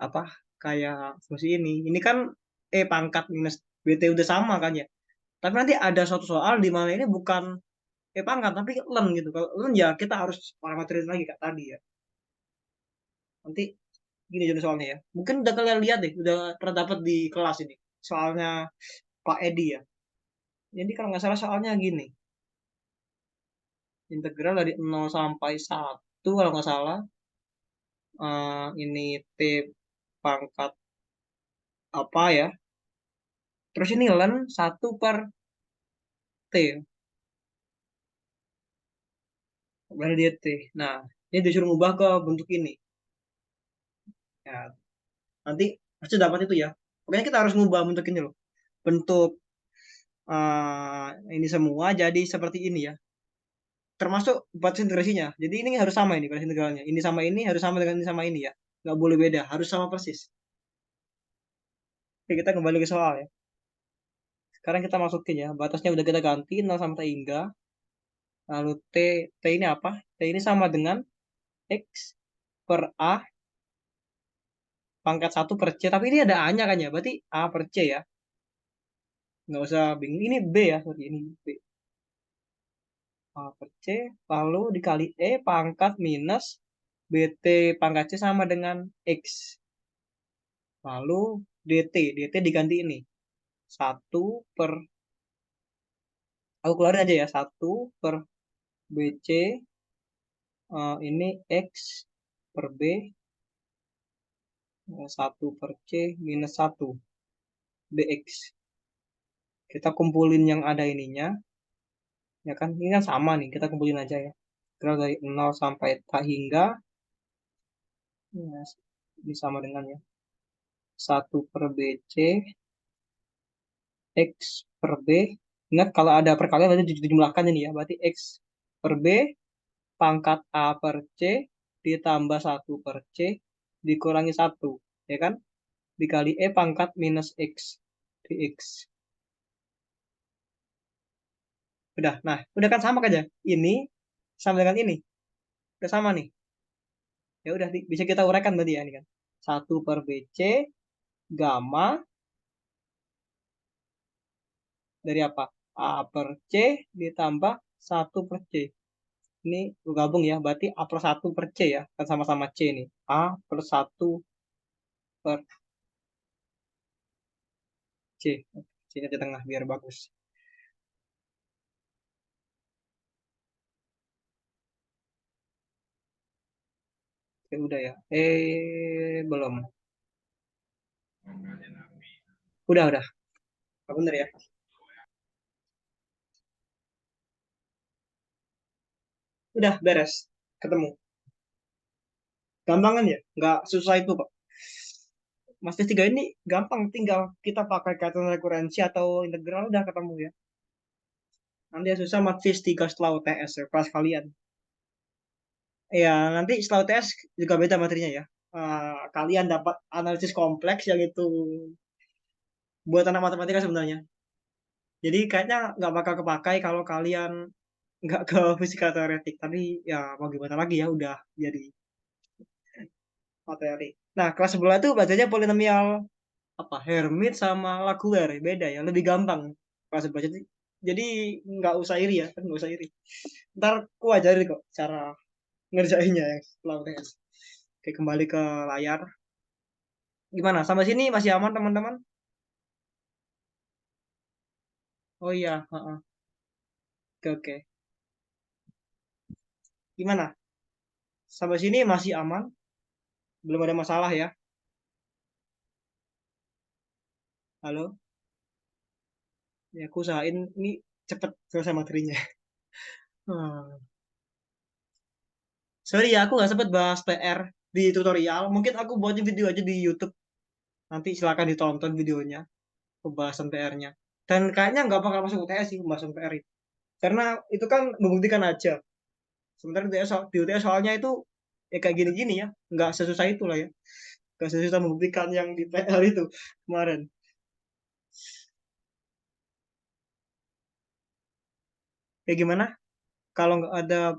apa kayak fungsi ini kan pangkat minus BT udah sama kan ya, tapi nanti ada suatu soal di mana ini bukan pangkat tapi len gitu. Kalau len ya kita harus parameterin lagi kayak tadi ya. Nanti gini jadi soalnya ya, mungkin udah kalian lihat deh, udah pernah dapat di kelas ini soalnya Pak Edi ya. Jadi kalau nggak salah soalnya gini, integral dari 0 sampai 1 kalau nggak salah, ini T pangkat apa ya, terus ini len 1/T dari dia T. Nah, ini disuruh ngubah ke bentuk ini ya, nanti pasti dapat itu ya. Pokoknya kita harus ngubah bentuk ini loh, bentuk ini semua jadi seperti ini ya, termasuk batas integrasinya. Jadi ini harus sama ini batas integralnya, ini sama ini harus sama dengan ini sama ini ya, nggak boleh beda, harus sama persis. Oke, kita kembali ke soal ya. Sekarang kita masukin ya, batasnya udah kita ganti 0 sampai hingga. Lalu T ini apa? T ini sama dengan X per A pangkat 1/C. Tapi ini ada A-nya kan ya, berarti A per C ya. Nggak usah bingung, ini B ya, sorry, ini B. A per C, lalu dikali pangkat minus BT pangkat C sama dengan X. Lalu DT diganti ini. 1 per, aku keluarin aja ya, 1/BC, ini X per B, 1/C minus 1 dx. Kita kumpulin yang ada ininya, ya kan? Ini kan sama nih, kita kumpulin aja ya. Integral dari 0 sampai tak hingga, ya, ini sama dengan ya. 1/BC, X per B. Ingat kalau ada perkalian berarti dijumlahkan ini ya. Berarti X per B pangkat A per C ditambah 1/C dikurangi 1. Ya kan? Dikali pangkat minus X dx. Udah, nah, udah kan sama aja. Ini sama dengan ini. Udah sama nih. Ya udah bisa kita uraikan berarti ya ini kan. 1/BC gamma dari apa? A per C ditambah 1/C. Ini gabung ya, berarti A+1/C ya. Kan sama-sama C nih. A+1/C. C-nya di tengah biar bagus. Oke, udah ya. Belum. Udah. Oh, bener ya. Udah beres. Ketemu. Gampang kan ya? Nggak susah itu kok. Mas tiga ini gampang, tinggal kita pakai kaitan rekurensi atau integral udah ketemu ya. Nanti yang susah matfis 3 setelah UTS ya, kelas kalian. Ya, nanti setelah UTS juga beda materinya ya. Kalian dapat analisis kompleks yang itu buat anak matematika sebenarnya. Jadi kayaknya nggak bakal kepakai kalau kalian nggak ke fisika teoretik. Tapi ya mau gimana lagi ya, udah jadi materi. Nah, kelas sebelah itu belajarnya polinomial apa Hermit sama Laguerre, beda ya, lebih gampang kelas sebelah. Jadi nggak usah iri ya, kan nggak usah iri. Ntar aku ajarin kok cara ngerjainnya yang setelah UTS. Oke, kembali ke layar. Gimana? Sampai sini masih aman teman-teman? Oh iya, heeh. Oke. Gimana? Sampai sini masih aman? Belum ada masalah ya? Halo? Ya, aku usahain ini cepet selesai materinya. Hmm. Sorry ya, aku nggak sempet bahas PR di tutorial. Mungkin aku buatin video aja di YouTube. Nanti silakan ditonton videonya, pembahasan PR-nya. Dan kayaknya nggak bakal masuk UTS sih pembahasan PR itu. Karena itu kan membuktikan aja. Sementara di UTS soalnya itu ya kayak gini-gini ya. Nggak sesusah itu lah ya. Nggak sesusah membuktikan yang di PR itu kemarin. Kayak gimana? Kalau nggak ada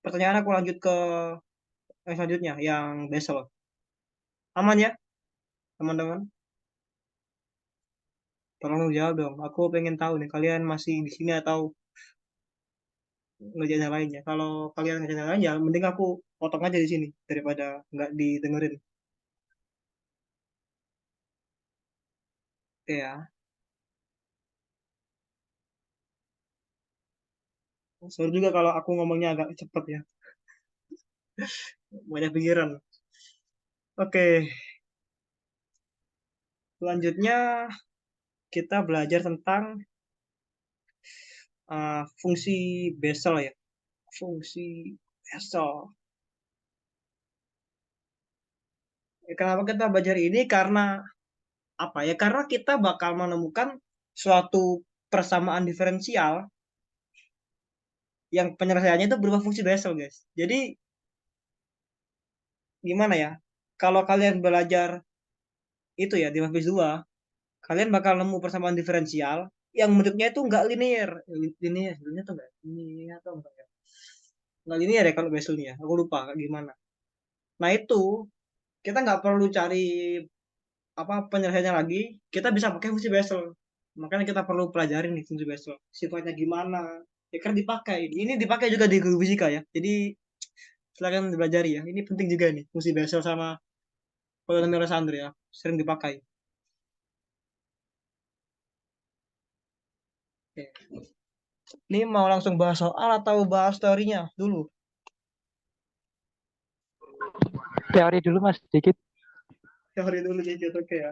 pertanyaan aku lanjut ke yang selanjutnya, yang Basel. Aman ya, teman-teman? Tolong jawab dong. Aku pengen tahu nih, kalian masih di sini atau ngerjain yang lainnya. Kalau kalian ngerjain yang lain, ya mending aku potong aja di sini daripada nggak didengerin. Oke ya. Sorry juga kalau aku ngomongnya agak cepet ya. Banyak pikiran. Oke, selanjutnya kita belajar tentang fungsi Bessel ya. Fungsi Bessel. Kenapa kita belajar ini? Karena apa ya? Karena kita bakal menemukan suatu persamaan diferensial yang penyelesaiannya itu berupa fungsi Bessel, guys. Jadi gimana ya? Kalau kalian belajar itu ya di Mafis 2, kalian bakal nemu persamaan diferensial yang bentuknya itu nggak linear. Linear, linear tuh nggak? Linear atau enggak ya? Nggak linear ya kalau Besselnya. Aku lupa kayak gimana. Nah itu kita nggak perlu cari apa penyelesaiannya lagi. Kita bisa pakai fungsi Bessel. Makanya kita perlu pelajarin nih fungsi Bessel. Sifatnya gimana? Ya kan dipakai. Ini dipakai juga di guru fisika ya. Jadi silakan dipelajari ya. Ini penting juga nih fungsi Bessel sama polinomial Alexander ya. Sering dipakai. Oke. Ini mau langsung bahas soal atau bahas teorinya dulu?
Teori dulu Mas, sedikit.
Teori dulu dikit, oke ya.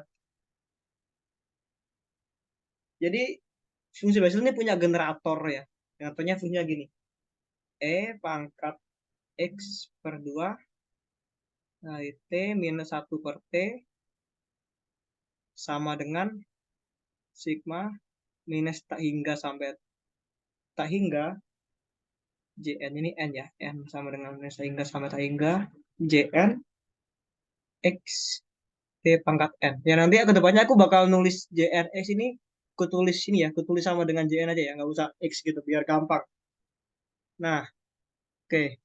Jadi fungsi Bessel ini punya generator ya. Generatornya fungsinya gini. E pangkat X per 2 kali T minus 1 per T sama dengan sigma minus tak hingga sampai tak hingga Jn ini N ya. N sama dengan minus tak hingga sampai tak hingga Jn X T pangkat N. Ya nanti ke depannya aku bakal nulis Jn X ini, aku tulis ini ya, aku tulis sama dengan Jn aja ya, nggak usah X gitu biar gampang. Nah, oke.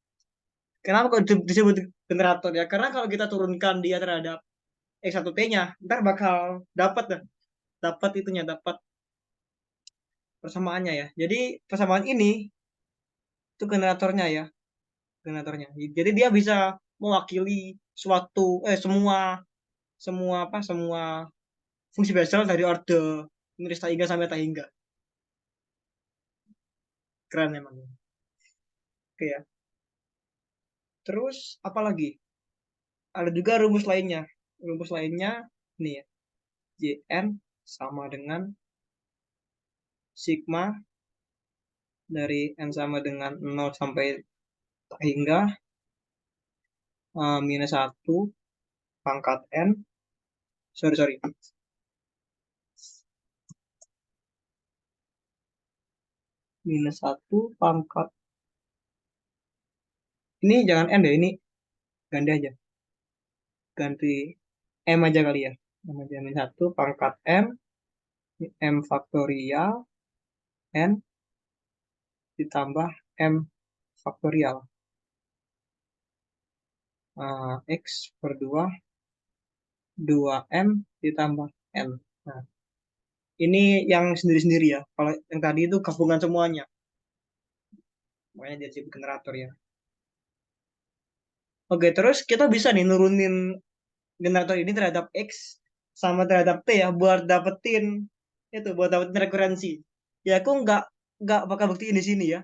Kenapa kok disebut generator ya? Karena kalau kita turunkan dia terhadap X1T-nya, ntar bakal dapat dah, dapat itunya, dapat persamaannya ya. Jadi persamaan ini itu generatornya ya, generatornya. Jadi dia bisa mewakili suatu semua semua apa semua fungsi Bessel dari orde minus tak hingga sampai tak hingga. Keren emang. Oke ya. Terus apa lagi? Ada juga rumus lainnya. Rumus lainnya nih ya. Jn sama dengan sigma dari n sama dengan 0 sampai tak hingga minus 1 pangkat n. Sorry, sorry. Minus 1 pangkat. Ini jangan n deh, ini ganti aja. Ganti m aja kali ya. M aja, minus 1 pangkat m. M faktorial n ditambah m faktorial. X per 2 2m ditambah n. Nah, ini yang sendiri-sendiri ya. Kalau yang tadi itu gabungan semuanya. Makanya dia disebut generator ya. Oke, terus kita bisa nih nurunin generator ini terhadap X sama terhadap T ya buat dapetin itu, buat dapetin rekurensi. Ya aku nggak bakal buktiin di sini ya.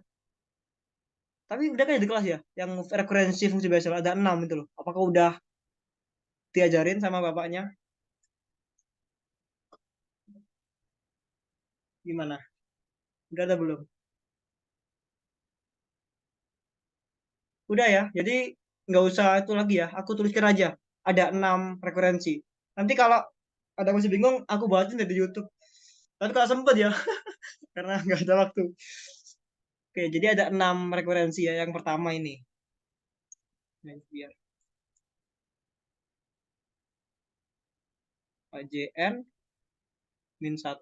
Tapi udah kayak di kelas ya, yang rekurensi fungsi Bessel ada 6 itu loh. Apakah udah diajarin sama bapaknya? Gimana? Udah ada belum? Udah ya. Jadi nggak usah itu lagi ya. Aku tuliskan aja. Ada 6 rekurensi. Nanti kalau ada masih bingung, aku bahasin dari YouTube. Tapi kalau sempet ya, karena nggak ada waktu. Oke, jadi ada 6 rekurensi ya. Yang pertama ini. Nah, biar JN min 1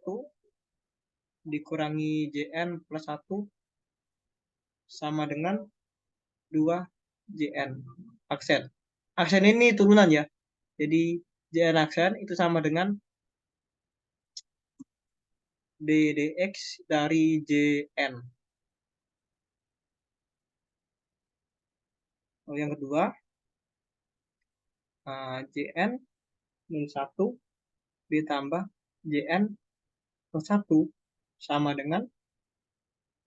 dikurangi JN plus 1 sama dengan 2 JN aksen. Aksen ini turunan ya. Jadi JN aksen itu sama dengan DDX dari JN. Lalu yang kedua, JN min 1 ditambah JN plus 1 sama dengan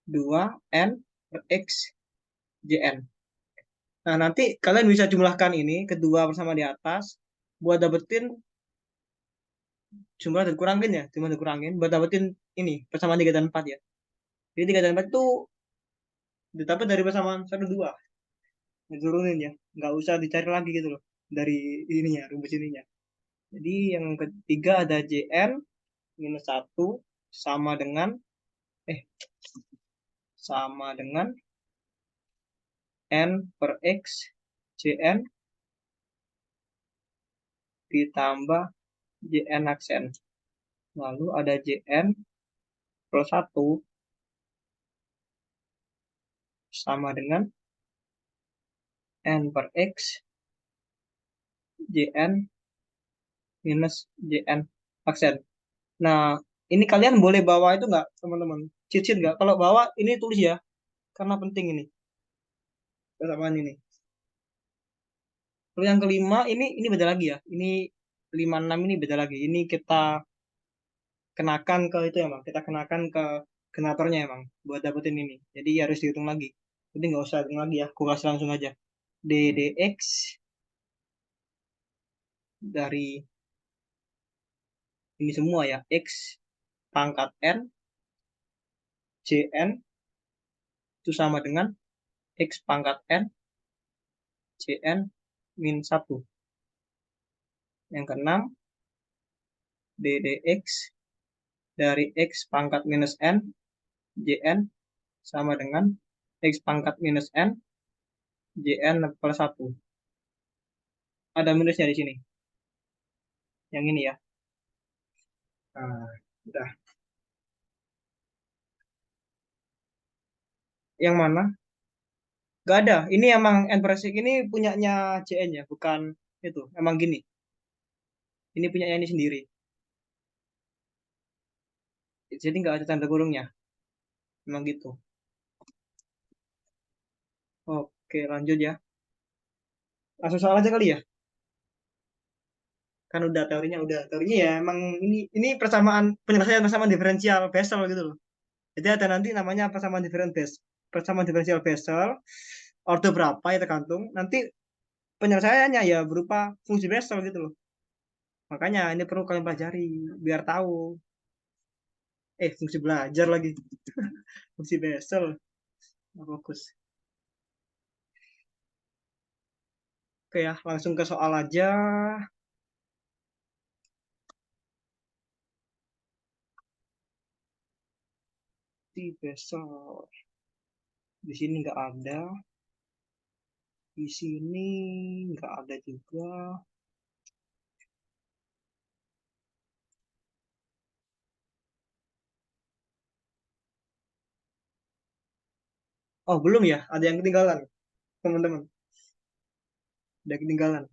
2N per X JN. Nah, nanti kalian bisa jumlahkan ini, kedua bersama di atas, buat dapetin jumlah dikurangin ya, jumlah dikurangin, buat dapetin ini, persamaan 3 dan 4 ya. Jadi 3 dan 4 itu didapat dari persamaan 1, 2. Diturunin ya, nggak usah dicari lagi gitu loh, dari ininya, rumus ininya. Jadi yang ketiga ada JN minus 1 sama dengan, sama dengan N per X JN ditambah JN aksen. Lalu ada JN plus 1 sama dengan N per X JN minus JN aksen. Nah, ini kalian boleh bawa itu nggak, teman-teman? Cheat sheet nggak? Kalau bawa, ini tulis ya, karena penting ini. Persamaan ini. Terus yang kelima, ini beda lagi ya. Ini 56 ini beda lagi. Ini kita kenakan ke itu ya, Bang. Kita kenakan ke generatornya emang buat dapetin ini. Jadi harus dihitung lagi. Jadi nggak usah hitung lagi ya. Aku kasih langsung aja. DDX dari ini semua ya. X pangkat N JN itu sama dengan X pangkat N JN min 1. Yang keenam, DDX dari X pangkat minus N JN sama dengan X pangkat minus N JN plus 1. Ada minusnya di sini. Yang ini ya. Nah, udah. Yang mana? Gak ada. Ini emang N per X ini punyanya JN ya, bukan itu. Emang gini. Ini punyanya ini sendiri. Jadi nggak ada tanda kurungnya. Emang gitu. Oke, lanjut ya. Langsung soal aja kali ya. Kan udah teorinya udah. Teorinya ya emang ini persamaan penyelesaian persamaan diferensial Bessel gitu loh. Jadi ada nanti namanya persamaan persamaan diferensial Bessel. Order berapa ya tergantung. Nanti penyelesaiannya ya berupa fungsi Bessel gitu loh. Makanya ini perlu kalian pelajari biar tahu. Fungsi belajar lagi. Fungsi Bessel. Nggak fokus. Oke ya, langsung ke soal aja. Di Bessel. Di sini nggak ada. Di sini nggak ada juga. Oh, belum ya? Ada yang ketinggalan, teman-teman. Ada yang ketinggalan.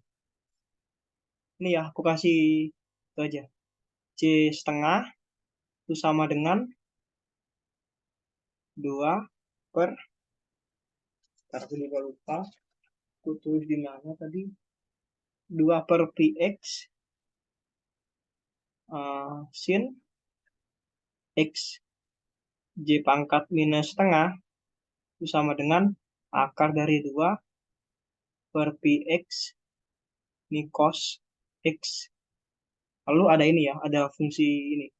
Ini ya, aku kasih itu aja. C setengah itu sama dengan 2 per, ntar aku juga lupa. Aku tulis di mana tadi? 2 per Px sin X J pangkat minus setengah itu sama dengan akar dari 2 per Px ini cos X. Lalu ada ini ya, ada fungsi ini.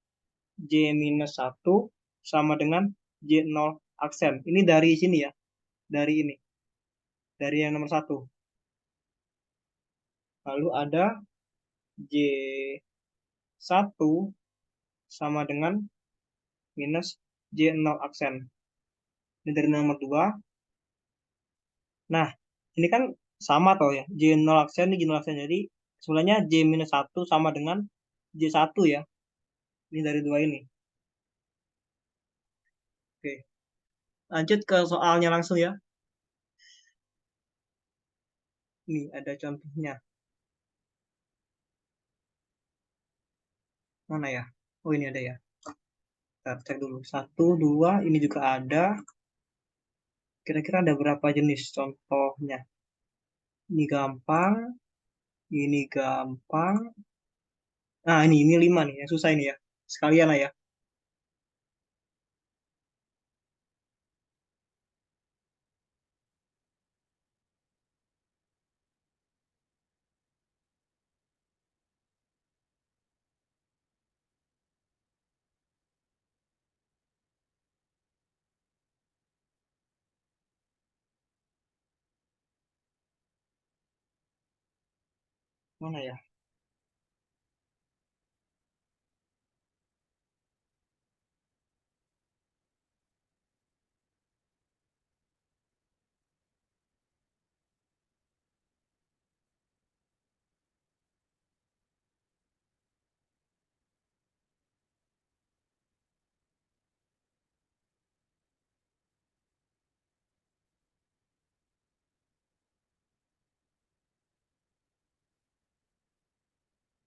J minus 1 sama dengan J0 aksen. Ini dari sini ya, dari ini. Dari yang nomor 1. Lalu ada J1 sama dengan minus J0 aksen. Ini dari nomor 2. Nah, ini kan sama toh ya. J0 aksen, ini J0 aksen. Jadi sebenarnya J-1 sama dengan J1 ya. Ini dari 2 ini. Oke. Lanjut ke soalnya langsung ya. Nih ada contohnya. Mana ya? Oh ini ada ya. Kita cek dulu. Satu, dua, ini juga ada. Kira-kira ada berapa jenis contohnya? Ini gampang, ini gampang. Nah ini lima nih, yang susah ini ya. Sekalian lah ya. Mana ya?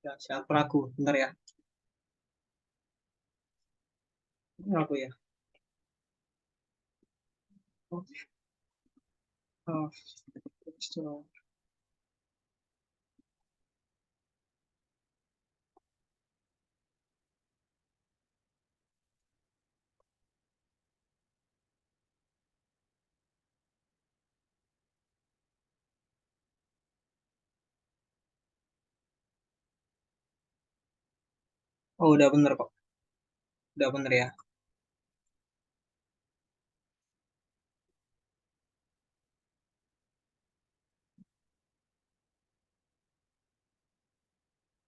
Ya, siapa aku? Bentar ya. Ini aku ya. Oh, oh, so- oh, udah bener kok. Udah bener ya.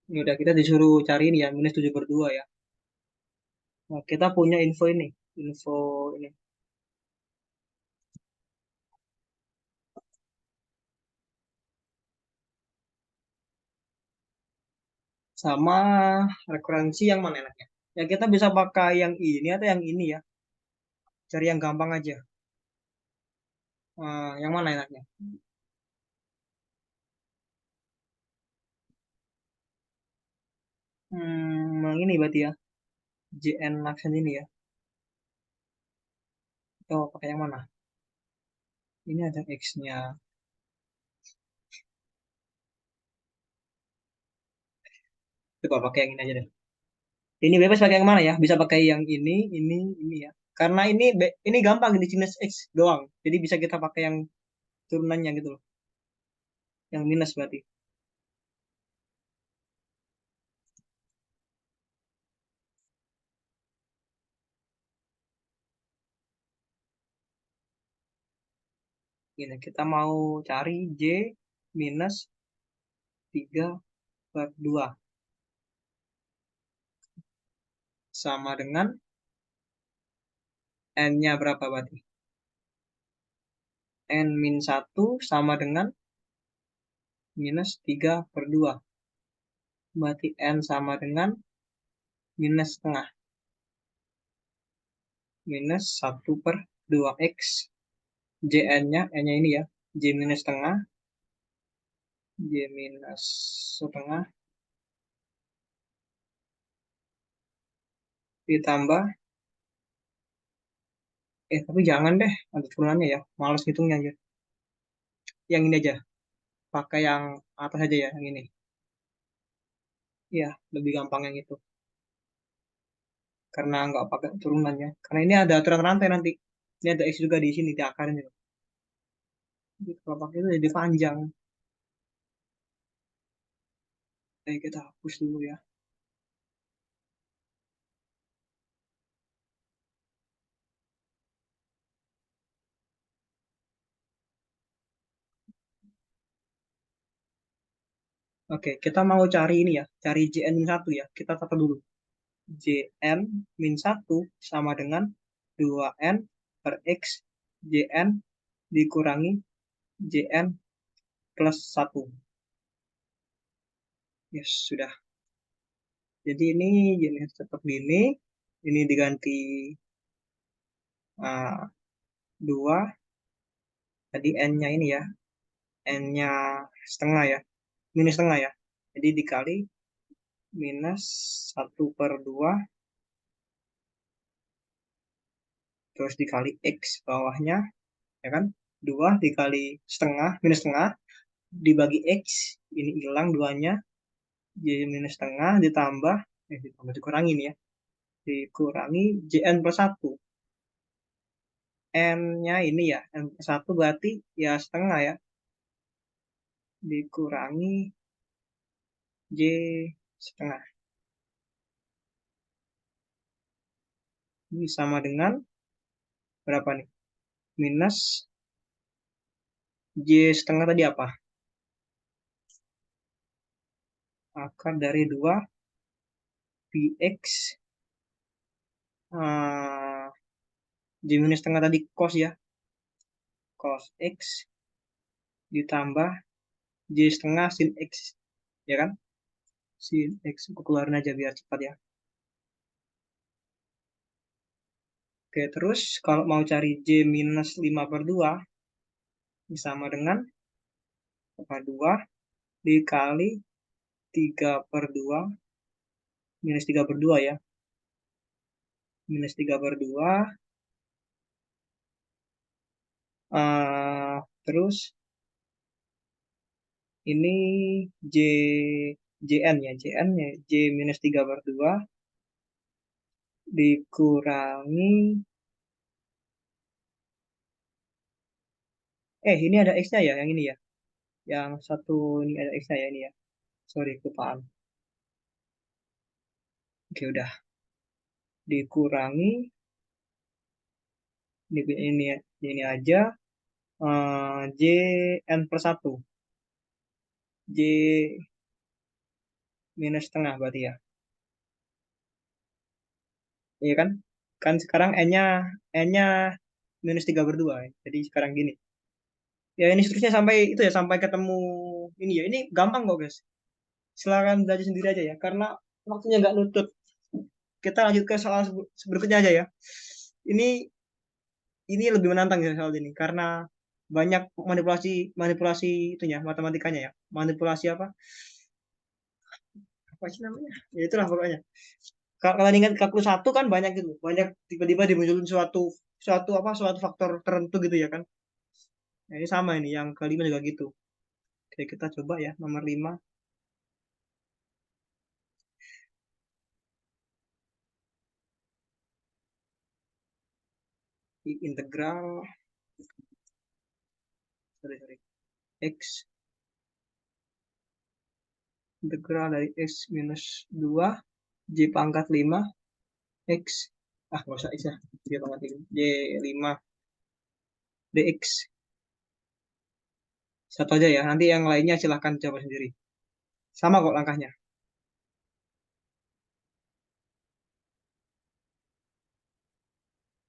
Ini udah kita disuruh cari ini ya, -7/2 ya. Nah, kita punya info ini. Info ini. Sama referensi yang mana enaknya? Ya kita bisa pakai yang ini atau yang ini ya. Cari yang gampang aja. Yang mana enaknya? Yang ini berarti ya. JN Action ini ya. Atau pakai yang mana? Ini ada X-nya. Coba pakai yang ini aja deh. Ini bebas pakai yang mana ya? Bisa pakai yang ini ya. Karena ini gampang di jenis X doang. Jadi bisa kita pakai yang turunannya gitu loh. Yang minus berarti. Gini, kita mau cari J minus 3/2 sama dengan N-nya berapa berarti? N-1 sama dengan -3/2. Berarti N sama dengan minus setengah. -1/2 X. JN-nya, N-nya ini ya. J minus setengah. J minus setengah. Ditambah. Tapi jangan deh. Ada turunannya ya. Males hitungnya aja. Yang ini aja. Pakai yang atas aja ya. Yang ini. Iya, lebih gampang yang itu. Karena nggak pakai turunannya. Karena ini ada aturan rantai nanti. Ini ada X juga di sini, di akarnya. Jadi kalau pakai itu jadi panjang. Oke, kita hapus dulu ya. Oke, kita mau cari ini ya. Cari JN-1 ya. Kita tata dulu. JN-1 sama dengan 2N per X. JN dikurangi JN plus 1. Yes, sudah. Jadi ini jenis tetap gini. Ini diganti 2. Tadi N-nya ini ya. N-nya setengah ya, minus setengah ya. Jadi dikali minus 1/2, terus dikali X bawahnya, ya kan? 2 dikali setengah, minus setengah, dibagi X, ini hilang 2-nya, J minus setengah ditambah dikurangi nih ya. Dikurangi JN+1. N-nya ini ya, N+1 berarti ya setengah ya. Dikurangi J setengah. Ini sama dengan berapa nih? Minus J setengah tadi apa? Akar dari 2 Px, J minus setengah tadi cos ya. Cos X ditambah J setengah sin X. Ya kan? Sin X. Aku keluarin aja biar cepat ya. Oke, terus kalau mau cari J minus 5/2, ini sama dengan 2 dikali 3/2, minus 3/2 ya. Minus 3/2, terus ini J, JN ya. JN ya, J minus 3/2 dikurangi, ini ada X-nya ya, yang ini ya. Yang satu ini ada X-nya ya, ini ya. Sorry, kelupaan. Oke, udah. Dikurangi, ini aja, J N+1. J minus setengah berarti ya. Iya kan? Kan sekarang N-nya minus 3/2 ya. Jadi sekarang gini. Ya ini seterusnya sampai itu ya, sampai ketemu ini ya. Ini gampang kok guys. Silakan belajar sendiri aja ya. Karena waktunya nggak nutut. Kita lanjut ke soal berikutnya aja ya. Ini ini lebih menantang ya soal ini. Karena banyak manipulasi manipulasi itunya, matematikanya ya. Manipulasi apa? Apa sih namanya? Ya itulah pokoknya. Kalau kalian ingat kalkulus 1 kan banyak gitu. Banyak tiba-tiba dimunculin suatu suatu apa suatu faktor tertentu gitu ya kan. Nah, ini sama ini, yang kelima juga gitu. Oke, kita coba ya, nomor 5. Integral, sorry, X, integral dari X minus 2, J⁵5, X, nggak usah X ya, J⁵5, J5, dx. Satu aja ya, nanti yang lainnya silahkan coba sendiri. Sama kok langkahnya.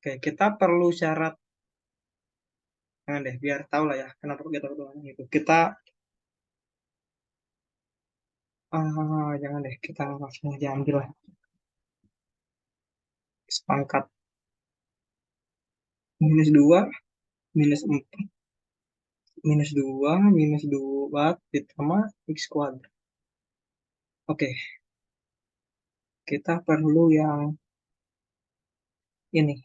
Oke, kita perlu syarat, jangan deh, biar tahu lah ya, kenapa kita perlu itu. Kita, jangan deh, kita langsung aja ambil lah. Sepangkat minus 2, minus 4, minus 2 ditambah X kuadrat. Oke, kita perlu yang ini.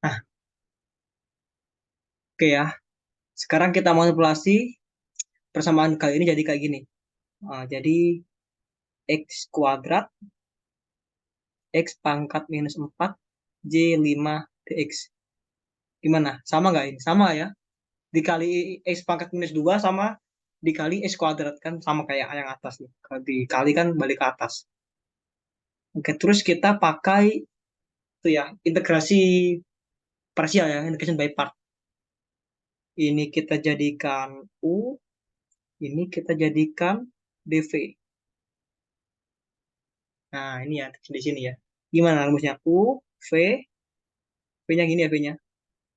Nah, oke ya. Sekarang kita manipulasi persamaan kali ini jadi kayak gini. Jadi X kuadrat, X pangkat minus 4, J5 dx. Gimana? Sama nggak ini? Sama ya. Dikali X pangkat minus 2 sama dikali X kuadrat, kan sama kayak yang atas nih. Kalau dikali kan balik ke atas. Oke, terus kita pakai itu ya, integrasi parsial ya, integration by part. Ini kita jadikan U, ini kita jadikan dv. Nah, ini ya di sini ya. Gimana rumusnya? U, V, V-nya gini ya V-nya.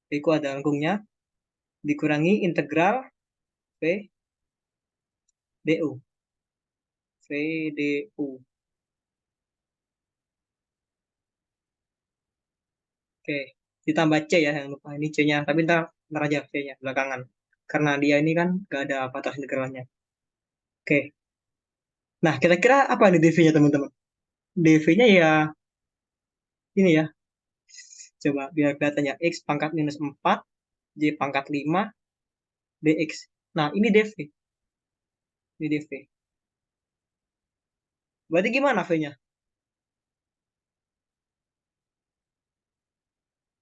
V ku ada lengkungnya. dikurangi integral V du. V du. Oke, ditambah C ya, yang lupa ini C-nya, tapi ntar aja C-nya belakangan. Karena dia ini kan gak ada batas integralnya. Oke, nah kira-kira apa nih dv-nya teman-teman? Dv-nya ya ini ya, coba biar kelihatan ya, X pangkat minus 4, Y pangkat 5, dx. Nah ini dv, ini dv. Berarti gimana V-nya?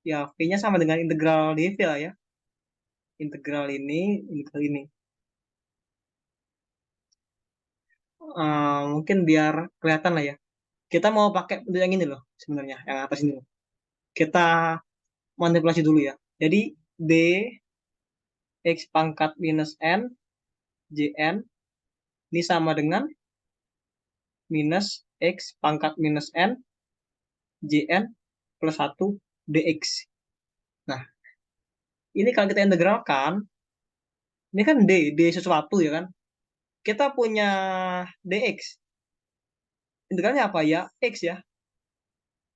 Ya V-nya sama dengan integral dv lah ya. Integral ini, integral ini. Mungkin biar kelihatan lah ya. Kita mau pakai bentuk yang ini loh sebenarnya, yang atas ini loh. Kita manipulasi dulu ya. Jadi d x pangkat minus n jn ini sama dengan minus x pangkat minus n jn plus 1 dx. Nah, ini kalau kita integralkan, ini kan d sesuatu ya kan. Kita punya dx. Integralnya apa ya? X ya.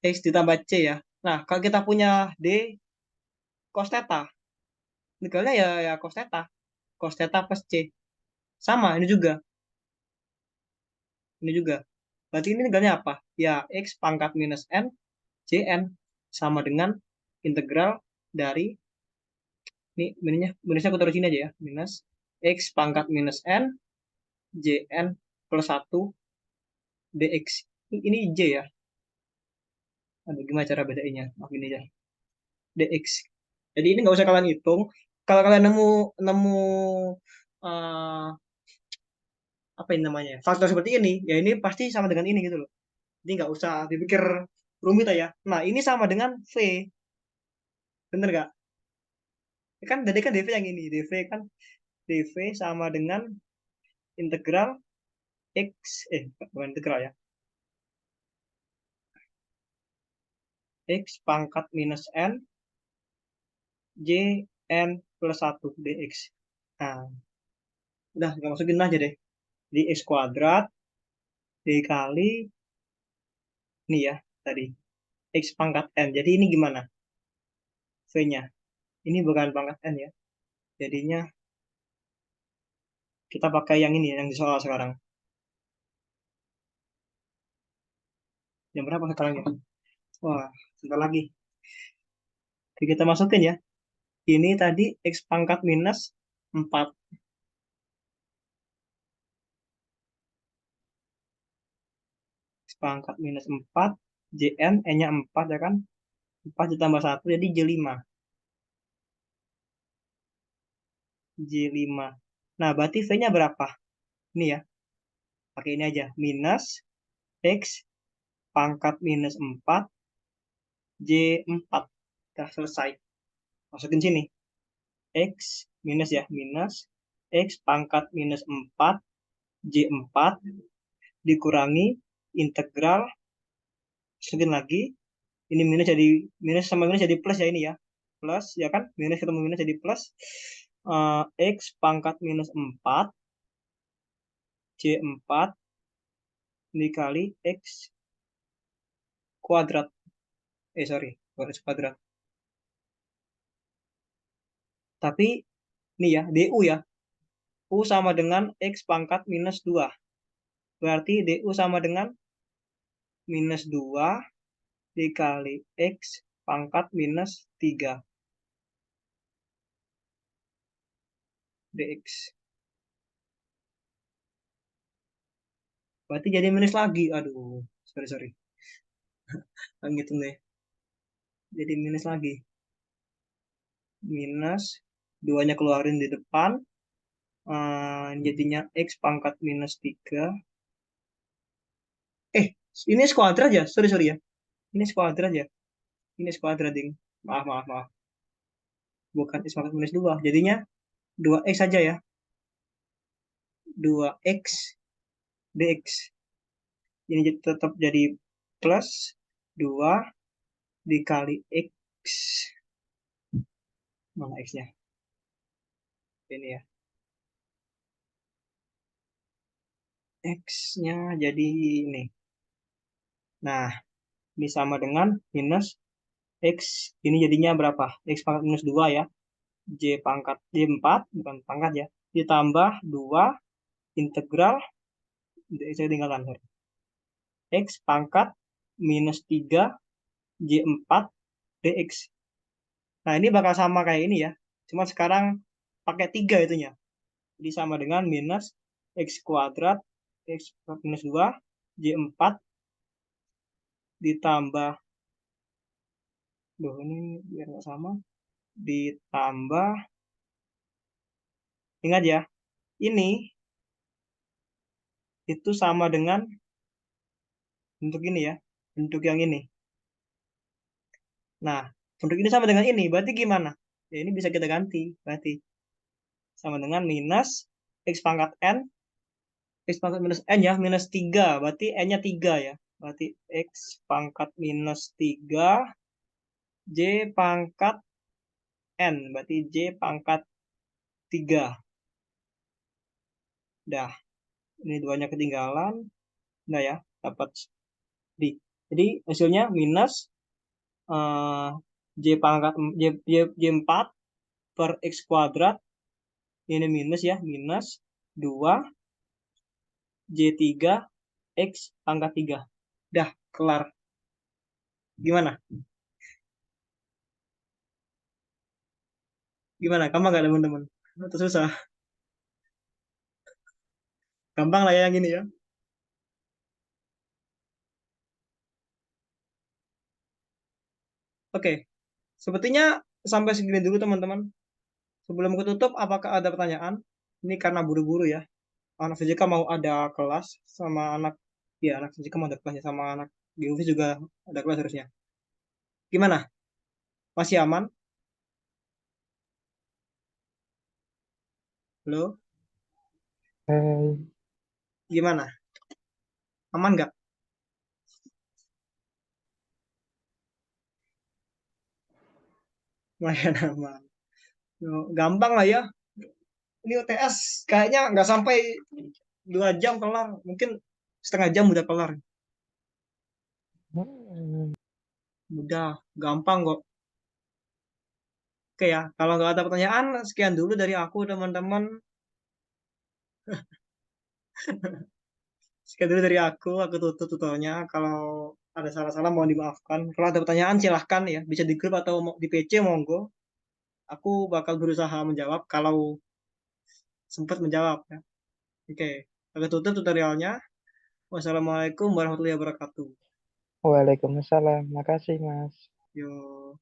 X ditambah c ya. Nah, kalau kita punya d cos theta, integralnya ya cos theta. Cos theta plus c. Sama, ini juga. Ini juga. Berarti ini integralnya apa? Ya, x pangkat minus n Jn sama dengan integral dari ini minusnya aku taruh sini aja ya, minus x pangkat minus n Jn plus 1 dx. Ini j ya. Aduh, gimana cara bedainnya? Oh, ini aja. Dx. Jadi ini nggak usah kalian hitung. Kalau kalian nemu nemu eh, apa ini namanya faktor seperti ini, ya ini pasti sama dengan ini gitu loh. Jadi nggak usah dipikir rumit ya. Nah ini sama dengan v, bener nggak? Kan tadi kan dv yang ini, dv kan dv sama dengan integral x, bukan integral ya, x pangkat minus n j n plus 1 dx. Nah udah nggak masukin aja deh, di x kuadrat dikali ini ya tadi x pangkat n. Jadi ini gimana v-nya? Ini bukan pangkat n ya, jadinya kita pakai yang ini yang di soal sekarang. Jam berapa sekarang ya? Wah, sebentar lagi. Oke, kita masukin ya. Ini tadi x pangkat minus 4. X pangkat minus 4. Jn, E-nya 4 ya kan? 4 ditambah 1 jadi J5. J5. Nah, berarti V-nya berapa? Ini ya. Pakai ini aja. Minus X pangkat minus 4. J4. Udah selesai. Masukin sini. X minus ya. Minus X pangkat minus 4. J4 dikurangi integral, masukin lagi, ini minus jadi minus sama minus jadi plus ya, ini ya plus ya kan, minus ketemu minus jadi plus. X pangkat minus 4 J4 dikali X kuadrat, sorry bukan X kuadrat, tapi ini ya DU ya, U sama dengan X pangkat minus 2, berarti DU sama dengan minus 2 dikali X pangkat minus 3 dx. Berarti jadi minus lagi. Aduh, sorry. Gitu deh. Jadi minus lagi. Minus, duanya keluarin di depan. Jadinya X pangkat minus 3. Ini skuadrat ya? Sorry ya. Ini skuadrat ya? Ini skuadrat, ding. Maaf. Bukan X pangkat minus 2. Jadinya 2X saja ya. 2X dx. Ini tetap jadi plus 2 dikali X. Mana X-nya? Ini ya. X-nya jadi ini. Nah, ini sama dengan minus X. Ini jadinya berapa? X pangkat minus 2 ya. J4, bukan pangkat ya. Ditambah 2 integral. Saya tinggalkan. Sorry. X pangkat minus 3 J4 dx. Nah, ini bakal sama kayak ini ya. Cuma sekarang pakai 3 itunya. Jadi sama dengan minus X kuadrat X minus 2 J4 ditambah, ini biar nggak sama, ditambah, ingat ya, ini itu sama dengan bentuk ini ya, bentuk yang ini. Nah, bentuk ini sama dengan ini, berarti gimana? Ya, ini bisa kita ganti, berarti sama dengan minus X pangkat N, X pangkat minus N ya, minus 3, berarti N-nya 3 ya. Berarti X pangkat minus 3, J pangkat N, berarti J pangkat 3. Dah, ini duanya ketinggalan. Nah ya, dapat D. Jadi hasilnya minus eh, J pangkat J4 per X kuadrat. Ini minus ya, minus 2 J3 X pangkat 3. Dah, kelar. Gimana? Gimana? Kamu gak teman-teman? Atau susah? Gampang lah ya yang ini ya. Oke, sepertinya sampai segini dulu teman-teman. Sebelum aku tutup, apakah ada pertanyaan? Ini karena buru-buru ya. Anak fisika mau ada kelas sama anak, ya anak fisika mau ada kelas ya, sama anak geofis juga ada kelas harusnya. Gimana? Masih aman? Halo?
Hai.
Gimana? Aman nggak? Lumayan aman. Gampang lah ya. Ini UTS kayaknya nggak sampai 2 jam kelar. Mungkin setengah jam udah kelar.
Hmm,
Udah, gampang kok. Oke ya, kalau nggak ada pertanyaan, sekian dulu dari aku teman-teman. Sekian dulu dari aku tutup tutornya. Kalau ada salah-salah mohon dimaafkan. Kalau ada pertanyaan silahkan ya, bisa di grup atau di PC monggo. Aku bakal berusaha menjawab kalau sempat menjawab ya. Oke, aku tutup tutorialnya. Wassalamualaikum warahmatullahi wabarakatuh.
Waalaikumsalam. Makasih, Mas.
Yo.